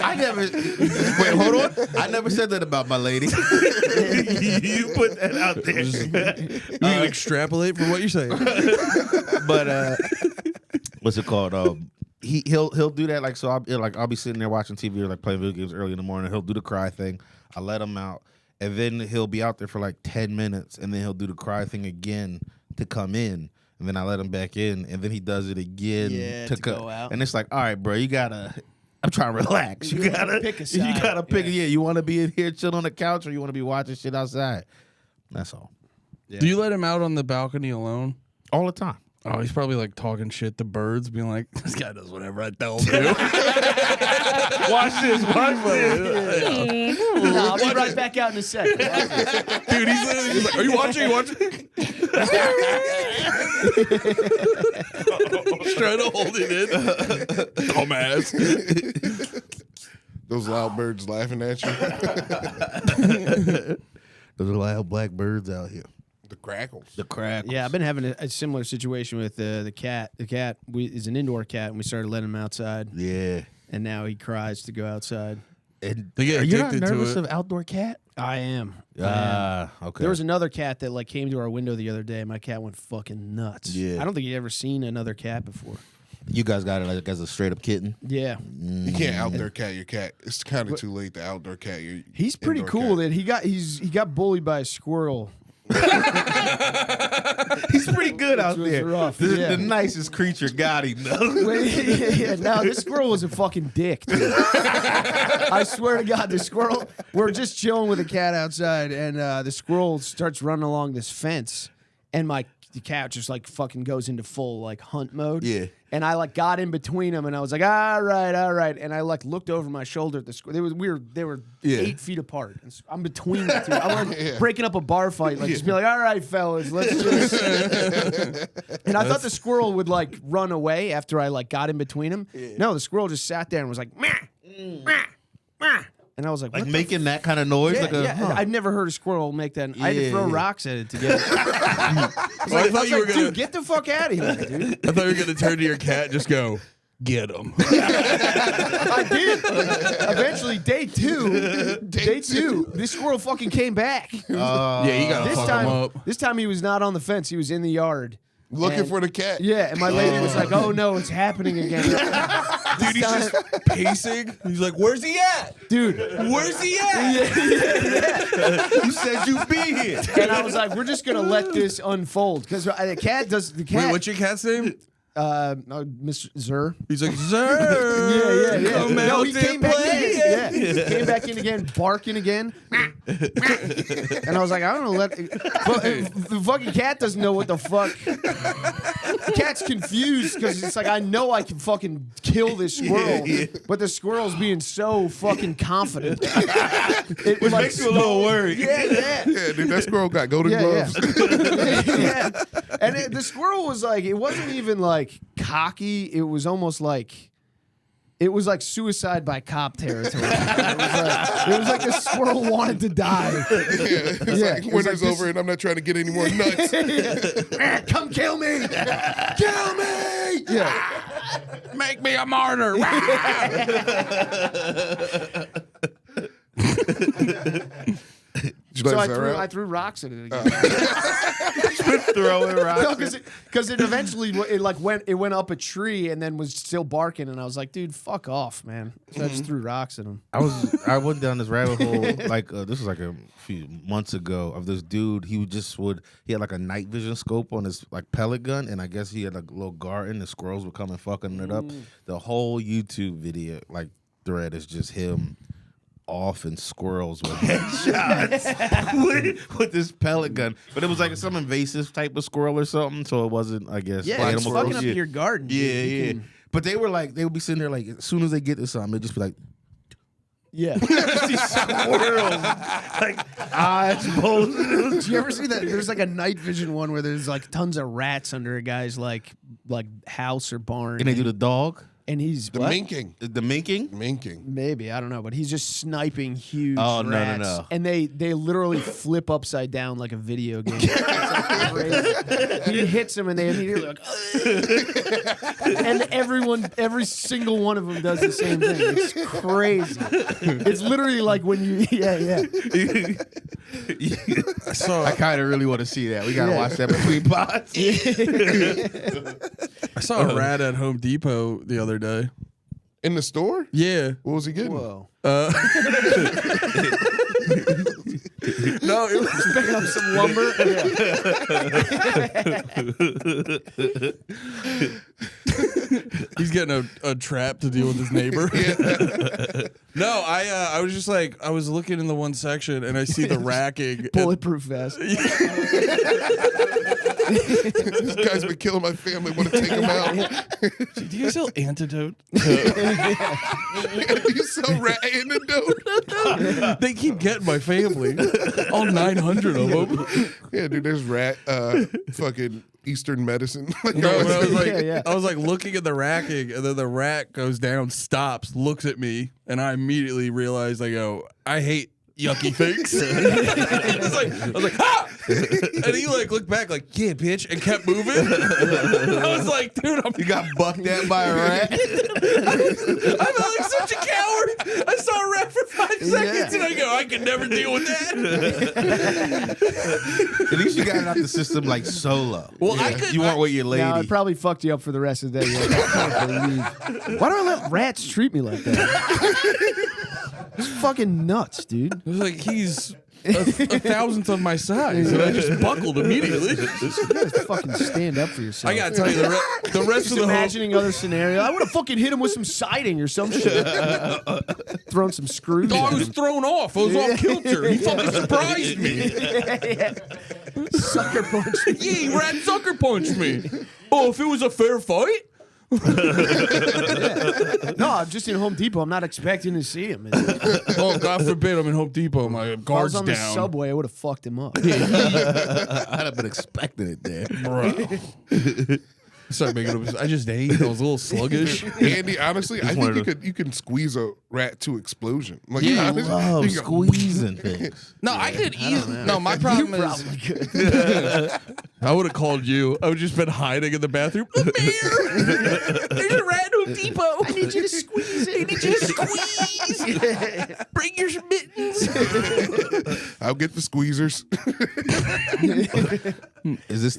S2: I never. Wait, hold on. I never said that about my lady. You put that out there.
S3: You can extrapolate from what you're saying.
S2: But what's it called? He'll do that. Like, so I'll be sitting there watching TV or like playing video games early in the morning. He'll do the cry thing. I let him out, and then he'll be out there for like 10 minutes, and then he'll do the cry thing again to come in. And then I let him back in, and then he does it again
S1: to go out.
S2: And it's like, all right, bro, you gotta. I'm trying to relax. You gotta
S1: pick a
S2: You
S1: side.
S2: gotta pick.
S1: Yeah.
S2: Yeah, you want to be in here chilling on the couch, or you want to be watching shit outside. That's all.
S3: Do you let him out on the balcony alone?
S2: All the time.
S3: Oh, he's probably like talking shit to birds, being like, this guy does whatever I tell him to.
S2: Watch this.
S1: No, I'll be right back out in a second.
S3: Dude, he's like, are you watching? He's trying to hold it in. Dumbass.
S4: Those loud birds laughing at you.
S2: There's a lot of black birds out here.
S4: The crackles.
S2: The crackles.
S1: Yeah, I've been having a similar situation with the cat. The cat is an indoor cat, and we started letting him outside,
S2: Yeah.
S1: and now he cries to go outside.
S2: And
S3: They get
S2: are you not
S3: addicted to
S2: nervous
S3: it.
S2: of outdoor cat?
S1: I am.
S2: Okay.
S1: There was another cat that like came to our window the other day. My cat went fucking nuts.
S2: Yeah.
S1: I don't think he'd ever seen another cat before.
S2: You guys got it like as a straight up kitten.
S1: Yeah.
S4: You can't outdoor cat your cat. It's kind of too late to outdoor cat your
S1: He's pretty
S4: indoor
S1: cool.
S4: cat.
S1: That he got bullied by a squirrel.
S2: He's pretty good out
S1: was
S2: there.
S1: rough,
S2: The,
S1: yeah.
S2: the nicest creature got him though.
S1: No, this squirrel was a fucking dick, dude. I swear to God, the squirrel. We're just chilling with a cat outside, and the squirrel starts running along this fence, and my the cat just like fucking goes into full like hunt mode.
S3: Yeah.
S1: And I like got in between them, and I was like, all right. And I like looked over my shoulder at the squirrel. They were 8 feet apart. And I'm between the two. I'm like breaking up a bar fight, like just be like, all right, fellas, let's just. And I thought the squirrel would like run away after I like got in between them. Yeah. No, the squirrel just sat there and was like, meh, meh, meh. And I was like,
S2: Like
S1: what
S2: making that kind of noise?
S1: Yeah, I'd never heard a squirrel make that. I had to throw rocks at it to get it.
S3: I thought you were gonna.
S1: Dude, get the fuck out of here, dude.
S3: I thought you were gonna turn to your cat and just go, get him.
S1: I did. Eventually, day two, this squirrel fucking came back.
S3: Yeah, you gotta fuck him up.
S1: This time he was not on the fence. He was in the yard.
S4: Looking for the cat.
S1: Yeah, and my lady was like, "Oh no, it's happening again."
S3: Dude, he's just pacing. He's like, where's he at?
S1: Dude,
S3: Where's he at?
S2: You said you'd be here.
S1: and I was like, "We're just gonna let this unfold," because the cat does the cat.
S3: Wait, what's your cat's name?
S1: Mr. Zur.
S3: He's like, Zer.
S1: Yeah.
S3: Come
S1: No,
S3: out
S1: he
S3: to
S1: came back
S3: play.
S1: in. Yeah, he came back in again, barking again. And I was like, I don't know. But the fucking cat doesn't know what the fuck. The cat's confused because it's like, I know I can fucking kill this squirrel, but the squirrel's being so fucking confident. It
S2: Which makes you a little worried.
S1: Yeah.
S4: Yeah, dude, that squirrel got golden gloves.
S1: Yeah. And the squirrel was like, it wasn't even like cocky. It was almost like, it was like suicide by cop territory. It was like the squirrel wanted to die.
S4: It's like winter's over and I'm not trying to get any more nuts.
S1: Come kill me! Kill me! Yeah.
S3: Make me a martyr.
S4: Did you
S1: So
S4: let
S1: I
S4: Sarah
S1: threw,
S4: out?
S1: I threw rocks at it again.
S2: Throwing rocks.
S1: No, because it eventually it went up a tree and then was still barking, and I was like, dude, fuck off, man. So I just threw rocks at him.
S2: I went down this rabbit hole like this was like a few months ago of this dude. He had like a night vision scope on his like pellet gun, and I guess he had like a little garden. The squirrels were coming fucking it up. The whole YouTube video like thread is just him off and squirrels with headshots with this pellet gun. But it was like some invasive type of squirrel or something, so it wasn't, I guess.
S1: Yeah, it's
S2: animal
S1: fucking
S2: cruelty.
S1: up your garden.
S2: Yeah,
S1: dude. You
S2: yeah.
S1: can-
S2: But they would be sitting there like, as soon as they get to something, they'd just be like,
S1: Yeah.
S2: these squirrels, like eyes bulging.
S1: Did you ever see that? There's like a night vision one where there's like tons of rats under a guy's like house or barn.
S2: And they do the dog,
S1: and he's
S4: The
S1: what?
S4: minking.
S2: the minking.
S4: Minking.
S1: Maybe, I don't know, but he's just sniping huge
S2: Oh, no,
S1: rats.
S2: no.
S1: And they literally flip upside down like a video game. It's like crazy. He hits them and they immediately like and every single one of them does the same thing. It's crazy. It's literally like when you
S2: I kind of really want to see that. We gotta watch that between pods.
S3: I saw a rat at Home Depot the other day.
S4: In the store?
S3: Yeah.
S4: What was he getting?
S1: Whoa.
S3: No, it was
S1: Picking up some lumber.
S3: he's getting a trap to deal with his neighbor. No, I was just like, I was looking in the one section and I see the racking.
S1: Bulletproof vest.
S4: This guy's been killing my family. Want to take him out?
S3: Do you sell antidote?
S4: You sell rat antidote?
S3: They keep getting my family. All 900 of them.
S4: Yeah, dude. There's rat. Fucking Eastern medicine.
S3: No, but I was like,
S1: Yeah.
S3: I was like looking at the racking, and then the rat goes down, stops, looks at me, and I immediately realized, I go, I hate yucky things. I was like, ah! And he like looked back, like, yeah, bitch, and kept moving. I was like, dude,
S2: You got bucked at by a rat.
S3: I felt like such a coward. I saw a rat for 5 seconds, and I go, I can never deal with that.
S2: At least you got it out the system like solo.
S3: Well, I could.
S2: You weren't with your lady.
S1: Now, it probably fucked you up for the rest of the day. You're like, I can't believe. Why do I let rats treat me like that? It's fucking nuts, dude.
S3: It was like he's a thousandth of my size, and I just buckled immediately.
S1: You gotta fucking stand up for yourself.
S3: I gotta tell you, the rest
S1: Just
S3: of the whole,
S1: imagining other scenario. I would have fucking hit him with some siding or some shit. Thrown some screws.
S3: I
S1: at
S3: was
S1: him.
S3: thrown off. I was off kilter. He fucking surprised me.
S1: Sucker punch.
S3: Yeah, rat sucker punched me. Oh, if it was a fair fight?
S1: No, I'm just in Home Depot. I'm not expecting to see him.
S3: Oh, God forbid I'm in Home Depot. My
S1: If I was
S3: guard's
S1: on the
S3: down.
S1: subway, I would have fucked him up.
S2: I'd have been expecting it there.
S3: Bro. Start making up. I just ate. I was a little sluggish.
S4: Andy, honestly, I
S2: one
S4: think
S2: of
S4: you can squeeze a rat to explosion. Like,
S3: Yeah,
S4: honestly,
S2: Love
S4: you go-
S2: squeezing things.
S3: No, I could easily. No, my problem is.
S1: Probably could.
S3: I would have called you. I would just been hiding in the bathroom. LeMaire, there's a rat in Home Depot. I need you to squeeze it. I need you to squeeze. Bring your mittens.
S4: I'll get the squeezers.
S2: Is this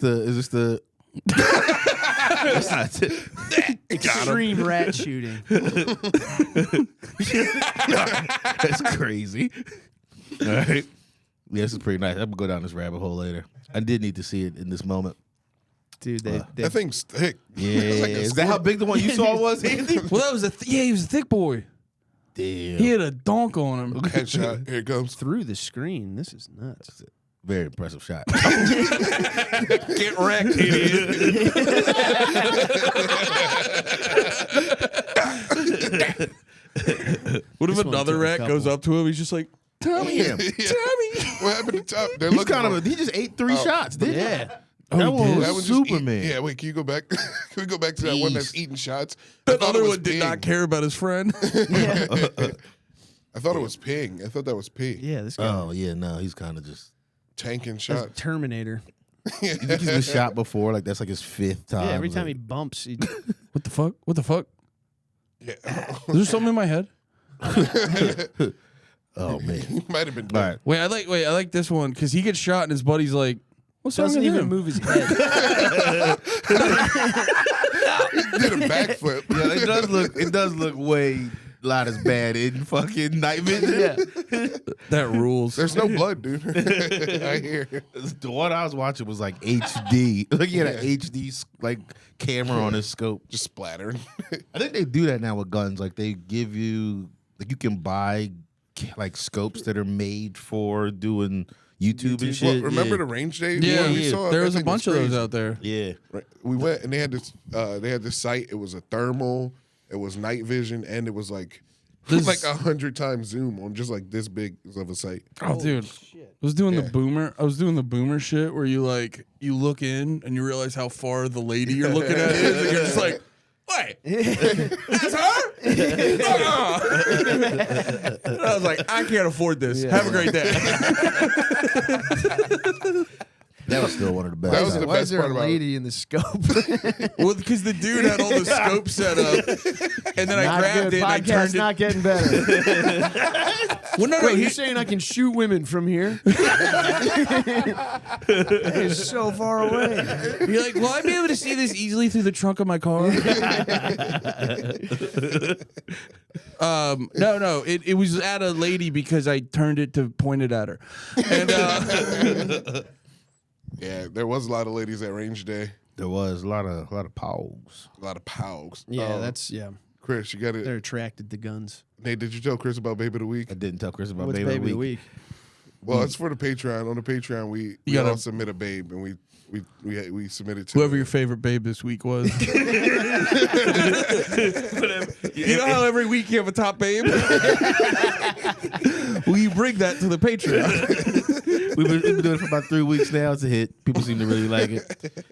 S2: the? That's not it.
S1: Extreme rat shooting.
S2: That's crazy. All right. Yeah, this is pretty nice. I'm gonna go down this rabbit hole later. I did need to see it in this moment.
S1: Dude, they
S4: That thing's thick.
S2: Yeah,
S4: It's like a
S2: is that how big the one you saw was, Andy?
S3: Well, that was yeah, he was a thick boy.
S2: Damn,
S3: He had a donk on him.
S4: headshot. Here it comes.
S1: through the screen. This is nuts.
S2: very impressive shot.
S3: Get wrecked, idiot. What if
S1: This one
S3: another
S1: took a
S3: rat goes
S1: couple.
S3: up to him? He's just like, Tommy,
S2: Damn.
S3: Tommy.
S4: What happened to Top? They're
S2: He's
S4: looking
S2: kind of
S4: for-
S2: he just ate 3 shots, didn't he?
S1: Yeah.
S2: That one
S3: did?
S2: was
S4: That one just
S2: Superman.
S4: Yeah, wait, can you go back? Can we go back to that one that's eating shots? I
S3: That
S4: thought it
S3: other
S4: was
S3: one did
S4: Ping.
S3: not care about his friend.
S4: I thought it was Ping. I thought that was P.
S1: Yeah, this guy.
S2: Oh yeah, no, he's kind of just.
S4: Tanking
S1: That's
S4: shots.
S1: Terminator.
S2: You think he's been shot before? Like that's like his 5th time.
S1: Yeah, every time he
S2: like,
S1: bumps, he,
S3: What the fuck? What the fuck?
S4: Yeah.
S3: Is there something in my head?
S2: Oh man.
S4: He might have been
S2: All
S4: dead.
S2: right.
S3: I like this one because he gets shot and his buddy's like, what's wrong
S1: doesn't
S3: with
S1: even
S3: him?
S1: move his head.
S4: Did a backflip.
S2: Yeah, it does look way not as bad in fucking Night Vision.
S1: Yeah.
S3: That rules.
S4: There's no blood, dude. I hear.
S2: The one I was watching was like HD. Like he had an HD like camera on his scope.
S4: Just splattering.
S2: I think they do that now with guns. Like they give you like you can buy like scopes that are made for doing YouTube and shit.
S4: Well, remember
S2: yeah.
S4: the range day?
S3: yeah,
S4: one we saw?
S3: there
S4: That
S3: was a
S4: thing
S3: bunch of those
S4: crazy.
S3: out there.
S2: Yeah.
S4: Right. We went and they had this site. It was a thermal, it was night vision, and it was like
S3: This-
S4: like 100 times zoom on just like this big of a site.
S3: Oh, dude. I was doing the boomer shit where you look in and you realize how far the lady you're looking at is, and you're just like, wait, that's her? And I was like, I can't afford this.
S1: Yeah.
S3: Have a great day.
S2: That was still one of the best.
S4: That was the
S1: Why is
S4: best
S1: there
S4: part
S1: a
S4: about it.
S1: lady in the scope?
S3: Well, because the dude had all the scope set up, and then I
S1: Not
S3: grabbed
S1: good.
S3: it and I
S1: Podcast
S3: turned it.
S1: not getting better.
S3: Well, no,
S1: Wait,
S3: he-
S1: you're saying I can shoot women from here? That is so far away.
S3: You're like, will I be able to see this easily through the trunk of my car? No. It was at a lady because I turned it to point it at her. And
S4: Yeah, there was a lot of ladies at range day.
S2: There was a lot of pogs.
S4: A lot of pows.
S1: Yeah, that's
S4: Chris. You got
S1: They're
S4: it.
S1: attracted to guns.
S4: Nate, did you tell Chris about Baby of the Week?
S2: I didn't tell Chris about
S1: What's
S2: Baby,
S1: baby
S2: of
S1: the week?
S4: Well, it's for the Patreon. On the Patreon, we
S3: gotta-
S4: all submit a babe, and we submitted to
S3: whoever your favorite babe this week was. You know how every week you have a top babe? Will you bring that to the Patreon?
S2: We've been doing it for about 3 weeks now. It's a hit. People seem to really like it.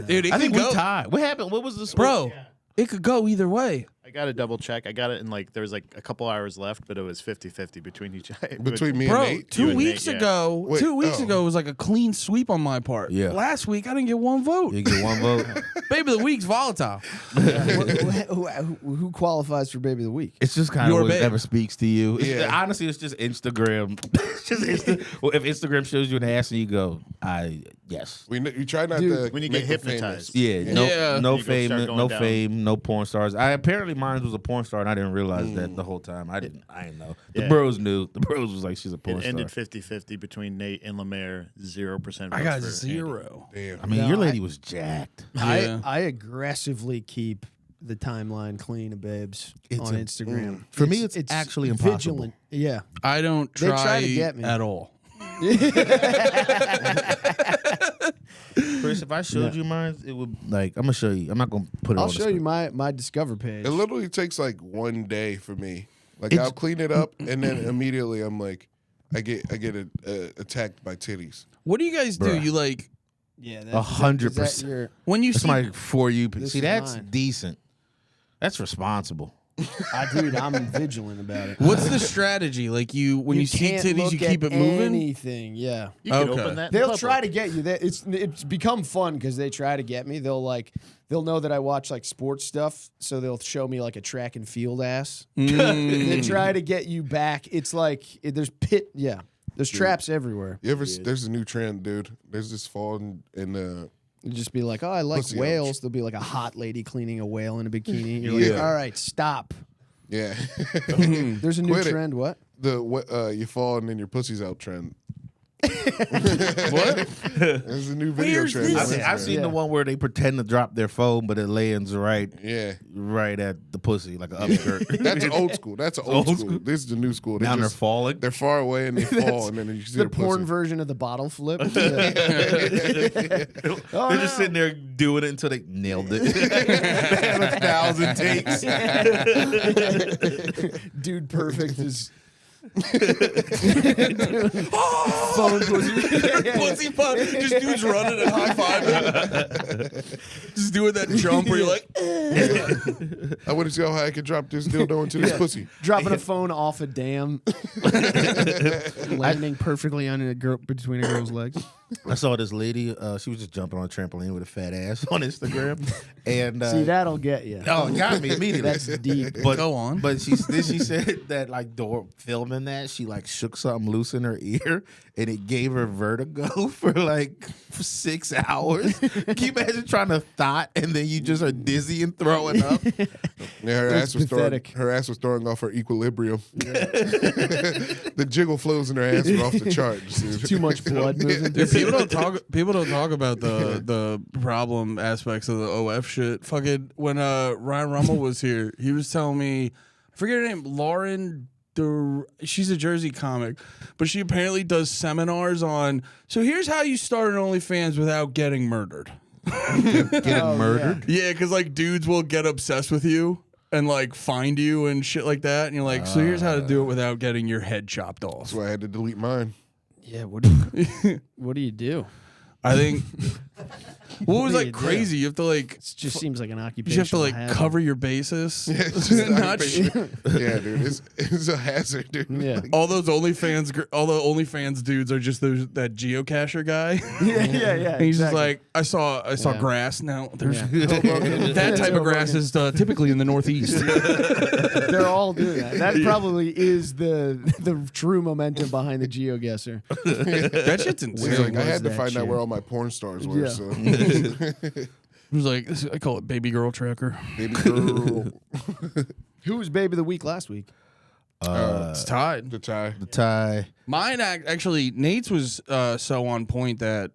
S3: Dude, it
S2: I think
S3: could
S2: we
S3: go.
S2: tied. What happened? What was this?
S3: Bro, it could go either way.
S5: I got to double check. I got it in there was like a couple hours left, but it was 50-50 between each.
S4: between me
S3: Bro,
S4: and Nate.
S3: 2
S5: and
S3: weeks
S5: Nate, yeah.
S3: ago,
S4: Wait,
S3: 2 weeks
S4: oh.
S3: ago was like a clean sweep on my part.
S2: Yeah.
S3: Last week I didn't get one vote.
S2: You get one vote.
S3: Baby of the week's volatile.
S1: Who qualifies for baby of the week?
S2: It's just kind
S3: Your
S2: of
S3: babe.
S2: whatever speaks to you.
S4: Yeah.
S2: Honestly, it's just Instagram. It's just well, if Instagram shows you an ass and you go, yes.
S4: We try not
S1: Dude,
S4: to
S5: when you
S4: make
S5: get
S4: them
S5: hypnotized.
S4: famous.
S2: Yeah, no,
S3: Yeah.
S2: no
S5: You go
S2: fame,
S5: start going
S2: no
S5: down.
S2: fame, no porn stars. Apparently mine was a porn star, and I didn't realize that the whole time. I didn't know. The
S5: Yeah.
S2: bros knew. The bros was like, she's a porn
S5: It
S2: star.
S5: ended 50-50 between Nate and LeMaire. 0%.
S3: I got
S5: votes for Andy.
S3: 0.
S4: Damn.
S2: I mean,
S1: No,
S2: your lady was jacked.
S3: Yeah.
S1: I aggressively keep the timeline clean of babes
S2: It's
S1: on
S2: a-
S1: Instagram.
S2: For me, it's actually impossible.
S1: vigilant. Yeah.
S3: I don't
S1: They
S3: try,
S1: try to get me.
S3: at all.
S2: Chris, if I showed you mine, it would like I'm gonna show you. I'm not gonna put it.
S1: I'll
S2: on the
S1: show you
S2: screen.
S1: my Discover page.
S4: It literally takes like 1 day for me. Like
S2: It's-
S4: I'll clean it up and then immediately I'm like, I get attacked by titties.
S3: What do you guys do?
S2: Bruh.
S3: You like
S1: Yeah,
S2: 100%.
S3: when you
S2: That's
S3: see
S2: my For You.
S1: This
S2: See,
S1: is
S2: that's
S1: mine.
S2: decent. That's responsible.
S1: Dude, I'm vigilant about it.
S3: what's the strategy? Like when you see
S1: can't
S3: titties,
S1: look
S3: you keep
S1: at
S3: it moving.
S1: Anything, yeah.
S5: You can
S3: Okay.
S5: open that. in
S1: They'll
S5: public.
S1: try to get you. It's become fun because they try to get me. They'll know that I watch like sports stuff, so they'll show me like a track and field ass. They try to get you back. It's like there's there's traps everywhere.
S4: You ever? There's a new trend, dude. There's this fall in
S1: You just be like, oh, I like
S4: Pussy
S1: whales.
S4: ouch.
S1: There'll be like a hot lady cleaning a whale in a bikini. You're like,
S4: Yeah.
S1: all right, stop.
S4: yeah.
S1: There's a new
S4: Quit it.
S1: trend. What?
S4: You fall and then your pussy's out trend.
S3: What?
S4: There's a new video
S3: Where's
S4: trend.
S3: this?
S4: on
S2: I've
S4: Instagram.
S2: seen
S1: Yeah.
S2: the one where they pretend to drop their phone, but it lands right at the pussy, like an upskirt.
S4: That's old school. That's old school. This is the new school.
S2: Now they're falling.
S4: They're far away and they fall, and then you see
S1: The
S4: the
S1: porn
S4: pussy.
S1: version of the bottle flip. Yeah.
S2: They're just sitting there doing it until they nailed it. They have 1,000 takes.
S1: Dude, perfect is. Phone pussy.
S3: Pussy pop. Just dudes running and high fiving. Just doing that jump where you're like,
S4: I want to see how high I can drop this dildo into this pussy.
S1: Dropping a phone off a dam, landing perfectly on a girl between a girl's legs.
S2: I saw this lady. She was just jumping on a trampoline with a fat ass on Instagram, and
S1: See, that'll get you.
S2: oh, it got me immediately.
S1: That's deep.
S2: But
S3: Go on.
S2: But she said that like filming that she like shook something loose in her ear and it gave her vertigo for 6 hours. Can you imagine trying to thought and then you just are dizzy and throwing up?
S4: Yeah, her
S1: That's pathetic.
S4: her ass was throwing off her equilibrium. The jiggle flows in her ass were off the charts. dude.
S1: Too much blood moving.
S3: Dude, people don't talk about the problem aspects of the OF shit. Fucking when Ryan Rummel was here, he was telling me, I forget her name, Lauren. She's a Jersey comic, but she apparently does seminars on. So here's how you start an OnlyFans without getting murdered.
S2: Getting murdered.
S3: Yeah, because like dudes will get obsessed with you and like find you and shit like that, and you're like, so here's how to do it without getting your head chopped off.
S4: That's why I had to delete mine.
S1: Yeah, what do you do?
S3: I think. What was
S1: do
S3: like
S1: you do?
S3: crazy? You have to like.
S1: It just seems like an
S3: You
S1: occupation.
S3: have to like cover your bases.
S4: Yeah, it's just
S3: Not
S4: yeah, dude. It's a hazard, dude.
S1: Yeah.
S4: Like,
S3: all those OnlyFans dudes are just that geocacher guy.
S1: yeah.
S3: And he's just
S1: exactly.
S3: like, I saw
S1: Yeah.
S3: grass. Now there's
S1: Yeah. Hoboken.
S3: that type of
S1: Hoboken.
S3: grass is typically in the Northeast.
S1: They're all doing that. That probably is the true momentum behind the geoguesser.
S3: That shit's
S4: it's
S3: insane.
S4: like I had to
S1: that
S4: find out
S1: shit?
S4: where all my porn stars were.
S1: Yeah.
S4: So,
S3: It was like I call it baby girl tracker.
S4: baby girl,
S1: Who was baby of the week last week?
S3: It's tied.
S4: the tie.
S2: The tie.
S3: Mine actually, Nate's was so on point that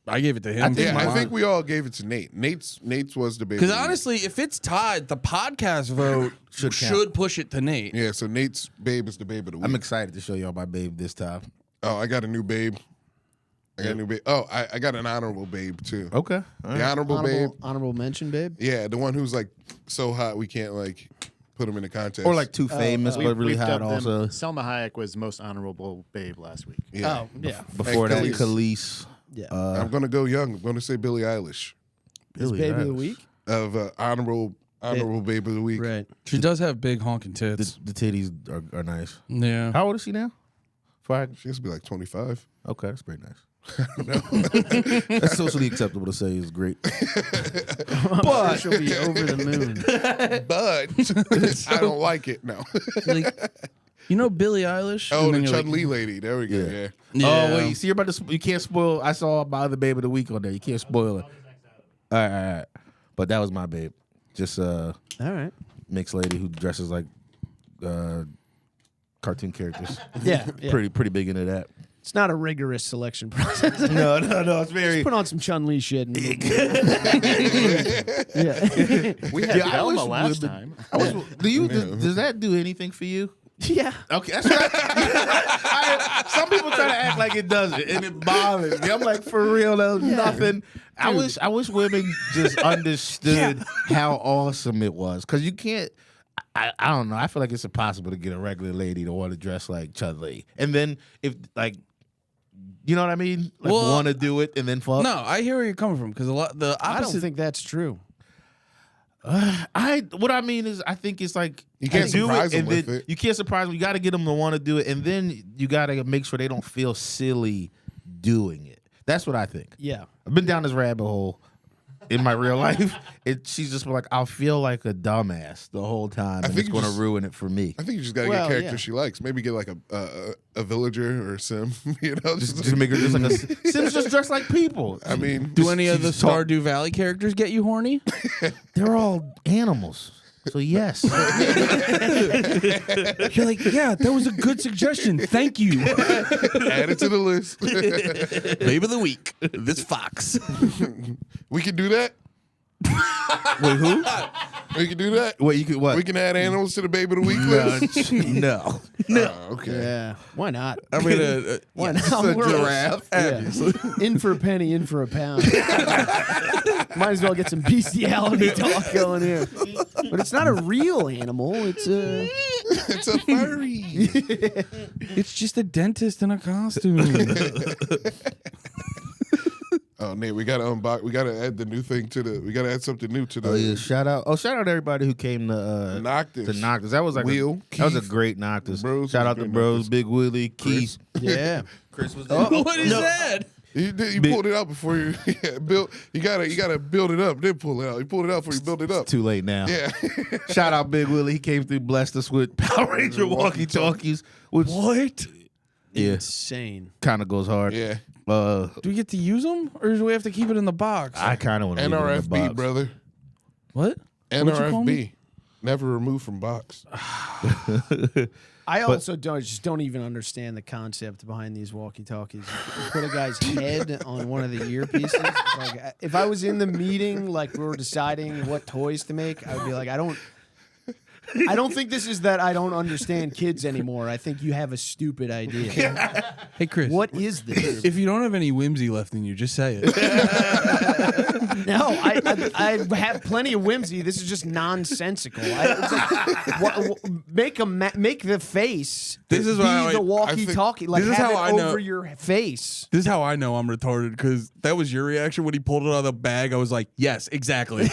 S3: I gave it to him.
S4: Yeah, I think we all gave it to Nate. Nate's was the baby.
S3: because
S4: of the week.
S3: honestly, if it's tied, the podcast vote
S2: Should
S3: should
S2: count.
S3: push it to Nate.
S4: Yeah, so Nate's babe is the babe of the week.
S2: I'm excited to show y'all my babe this time.
S4: Oh, I got a new babe. I got a new babe. Oh, I got an honorable babe too.
S2: Okay.
S4: The honorable babe.
S1: Honorable mention, babe.
S4: Yeah, the one who's like so hot we can't like put him in a contest.
S2: Or like too famous, but really
S5: We've
S2: hot
S5: dubbed them-
S2: also.
S5: Selma Hayek was most honorable babe last week.
S4: yeah.
S1: Oh, yeah.
S2: Before
S4: Hey,
S2: that, Khalees.
S1: Yeah.
S4: I'm gonna go young. I'm gonna say Billie Eilish
S1: His
S2: Billie
S1: baby of the
S2: Eilish.
S1: week?
S4: of honorable babe of the week.
S1: Right.
S3: She does have big honking tits.
S2: The titties are nice.
S3: Yeah.
S2: How old is she now?
S4: She has to be like 25.
S2: Okay, that's pretty nice. That's socially acceptable to say is great.
S1: But she'll be over the moon.
S4: But I don't like it. No.
S3: Like, you know Billie Eilish?
S4: Oh,
S3: And
S4: the
S3: then you're
S4: Chun
S3: like,
S4: Li lady. There we go.
S2: Yeah.
S4: Yeah.
S3: Yeah.
S2: Oh wait, see, you're about to. You can't spoil. I saw my other babe of the week on there. You can't spoil it. All right. But that was my babe. Just
S1: All right.
S2: mixed lady who dresses like cartoon characters.
S1: Yeah.
S2: Pretty big into that.
S1: It's not a rigorous selection process.
S2: No. It's very.
S1: Put on some Chun Li shit. And yeah.
S5: We had
S2: Yeah, I
S5: Velma
S2: wish
S5: last
S2: women-
S5: time.
S2: Does that do anything for you?
S1: Yeah.
S2: Okay, that's right. Some people try to act like it doesn't, and it bothers me. I'm like, for real, though, nothing. I wish women just understood how awesome it was, because you can't. I don't know. I feel like it's impossible to get a regular lady to want to dress like Chun-Li, and then if like. You know what I mean? Like want to do it and then fuck.
S3: No, I hear where you're coming from because the opposite.
S1: I don't think that's true.
S2: What I mean is, I think it's like
S4: You can't
S2: do
S4: surprise
S2: it,
S4: them
S2: and
S4: with
S2: then
S4: it.
S2: you can't surprise them. You got to get them to want to do it, and then you got to make sure they don't feel silly doing it. That's what I think.
S1: Yeah.
S2: I've been down this rabbit hole in my real life. She's just like, I'll feel like a dumbass the whole time, and
S4: think
S2: it's
S4: you
S2: going to
S4: just-
S2: ruin it for me.
S4: I think you just gotta
S1: Well,
S4: get characters
S1: yeah.
S4: she likes. Maybe get like a villager or a sim. You know,
S2: Just make her just like a Sims, just dressed like people.
S4: I mean,
S3: Do any of the
S2: She's talk-
S3: Stardew Valley characters get you horny?
S2: They're all animals, so yes.
S3: You're like, yeah, that was a good suggestion. Thank you.
S4: add it to the list.
S3: Babe of the week, this fox.
S4: We can do that.
S2: Wait, who?
S4: We can do that.
S2: Wait, you could what?
S4: We can add animals to the baby of the week list.
S2: No.
S4: Oh, okay.
S1: Yeah. Why not?
S3: I mean,
S1: Why
S2: It's
S1: not?
S2: a
S1: We're-
S2: giraffe.
S1: Yeah. In for a penny, in for a pound. Might as well get some bestiality talk going here. But it's not a real animal. It's a.
S4: It's a furry.
S3: it's just a dentist in a costume.
S4: Oh, Nate, we gotta unbox. We gotta add the new thing to the. We gotta add something new to the.
S2: Oh yeah! Shout out to everybody who came to
S4: Noctis.
S2: To Noctis. That was like
S4: Will,
S2: that was a
S4: Keith,
S2: great Noctis.
S4: Bros
S2: Shout
S4: was
S2: out to
S4: great
S2: Bros,
S4: Noctis.
S2: Big Willie, Keith.
S1: Yeah.
S2: Chris was there.
S3: What is that?
S4: You pulled it out before you built. You gotta build it up. Then pull it out. You pulled it out before you built it up.
S2: Too late now.
S4: Yeah.
S2: Shout out Big Willie. He came through, blessed us with Power Ranger walkie-talkies. Which,
S3: What?
S2: yeah,
S1: Insane.
S2: kind of goes hard.
S4: Yeah.
S3: Do we get to use them, or do we have to keep it in the box?
S2: I kind of want to leave it in the
S4: NRFB,
S2: box.
S4: brother.
S3: What? What'd you call me?
S4: NRFB. Never removed from box.
S1: I also don't even understand the concept behind these walkie-talkies. You put a guy's head on one of the earpieces. Like, if I was in the meeting, like we were deciding what toys to make, I would be like, I don't think this is that I don't understand kids anymore. I think you have a stupid idea.
S3: Hey, Chris.
S1: What is this?
S3: If you don't have any whimsy left in you, just say it.
S1: No, I have plenty of whimsy. This is just nonsensical. It's like, make the face.
S3: This is
S1: be
S3: why
S1: the walkie-talkie. Like
S3: this is
S1: have
S3: how
S1: it
S3: I know-
S1: over your face.
S3: This is how I know I'm retarded, because that was your reaction when he pulled it out of the bag. I was like, yes, exactly.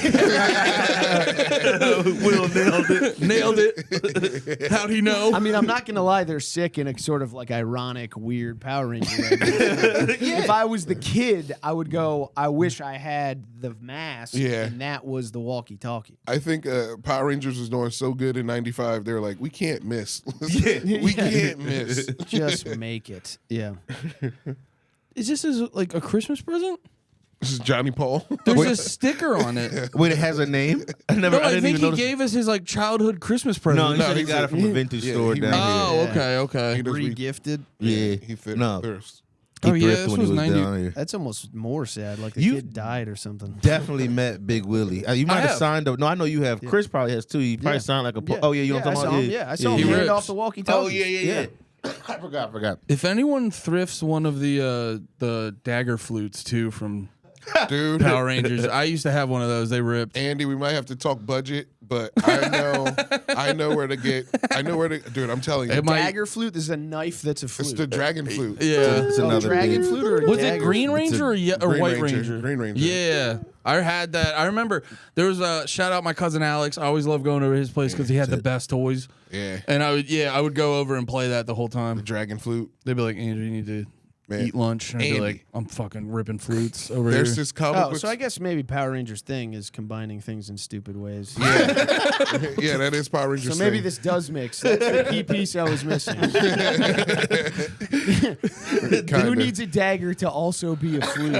S2: Will nailed it.
S3: Nailed it. How'd he know?
S1: I mean, I'm not gonna lie. They're sick in a sort of like ironic, weird Power Ranger way. If I was the kid, I would go, I wish I had the mask.
S4: Yeah.
S1: And that was the walkie-talkie.
S4: I think Power Rangers was doing so good in '95. They were like, we can't miss. We can't miss.
S1: Just make it. Yeah.
S3: Is this like a Christmas present?
S4: This is Johnny Paul.
S3: There's a sticker on it.
S2: Wait, it has a name? I
S3: No,
S2: didn't
S3: I think
S2: even
S3: he
S2: notice.
S3: gave us his like childhood Christmas present.
S2: No, he said he
S4: he's
S2: got
S4: a-
S2: it from a vintage
S4: yeah,
S2: store
S4: he
S2: down
S4: really-
S3: Oh,
S2: here.
S3: okay, okay.
S4: He does
S1: Re-gifted.
S2: Yeah.
S4: He fit
S2: No.
S4: thirst.
S2: He
S3: Oh, yeah,
S2: thrifted
S3: this
S2: when he
S3: was
S2: was
S3: 90
S2: down here.
S1: That's almost more sad. Like the
S2: You-
S1: kid died or something.
S2: Definitely met Big Willie. You might have
S3: have.
S2: signed up. No, I know you have. Chris probably has too. You probably
S1: Yeah.
S2: signed like a.
S1: Yeah.
S2: Oh yeah, you know
S1: yeah,
S2: what I'm talking about?
S1: I saw him
S3: He
S1: hand
S3: rips.
S1: off the walkie-talkie.
S2: Oh yeah. I forgot.
S3: If anyone thrifts one of the dagger flutes too from
S4: Dude,
S3: Power Rangers, I used to have one of those. They ripped.
S4: Andy, we might have to talk budget, but I know where to get. Dude, I'm telling you,
S3: It might-
S1: Dagger flute is a knife that's a flute.
S4: it's the dragon flute.
S3: Yeah.
S2: It's
S1: Oh,
S2: another
S1: dragon
S2: big-
S1: flute or a
S3: Was it
S1: dagger
S3: Green
S1: flute?
S3: Ranger or, or
S4: Green
S3: White
S4: Ranger.
S3: Ranger?
S4: Green Ranger.
S3: Yeah. I had that. I remember there was a shout out my cousin Alex. I always loved going over to his place because he had the best toys.
S4: Yeah,
S3: And I would go over and play that the whole time.
S4: dragon flute.
S3: They'd be like, Andrew, you need to
S4: Man.
S3: eat lunch. And I'd be
S4: Andy.
S3: like, I'm fucking ripping flutes over
S4: There's
S3: here.
S4: this comic
S1: Oh,
S4: book.
S1: so I guess maybe Power Rangers thing is combining things in stupid ways.
S4: yeah, that is Power Rangers.
S1: So maybe
S4: thing.
S1: this does mix. That's the key piece I was missing. Who
S4: Kinda.
S1: needs a dagger to also be a flute?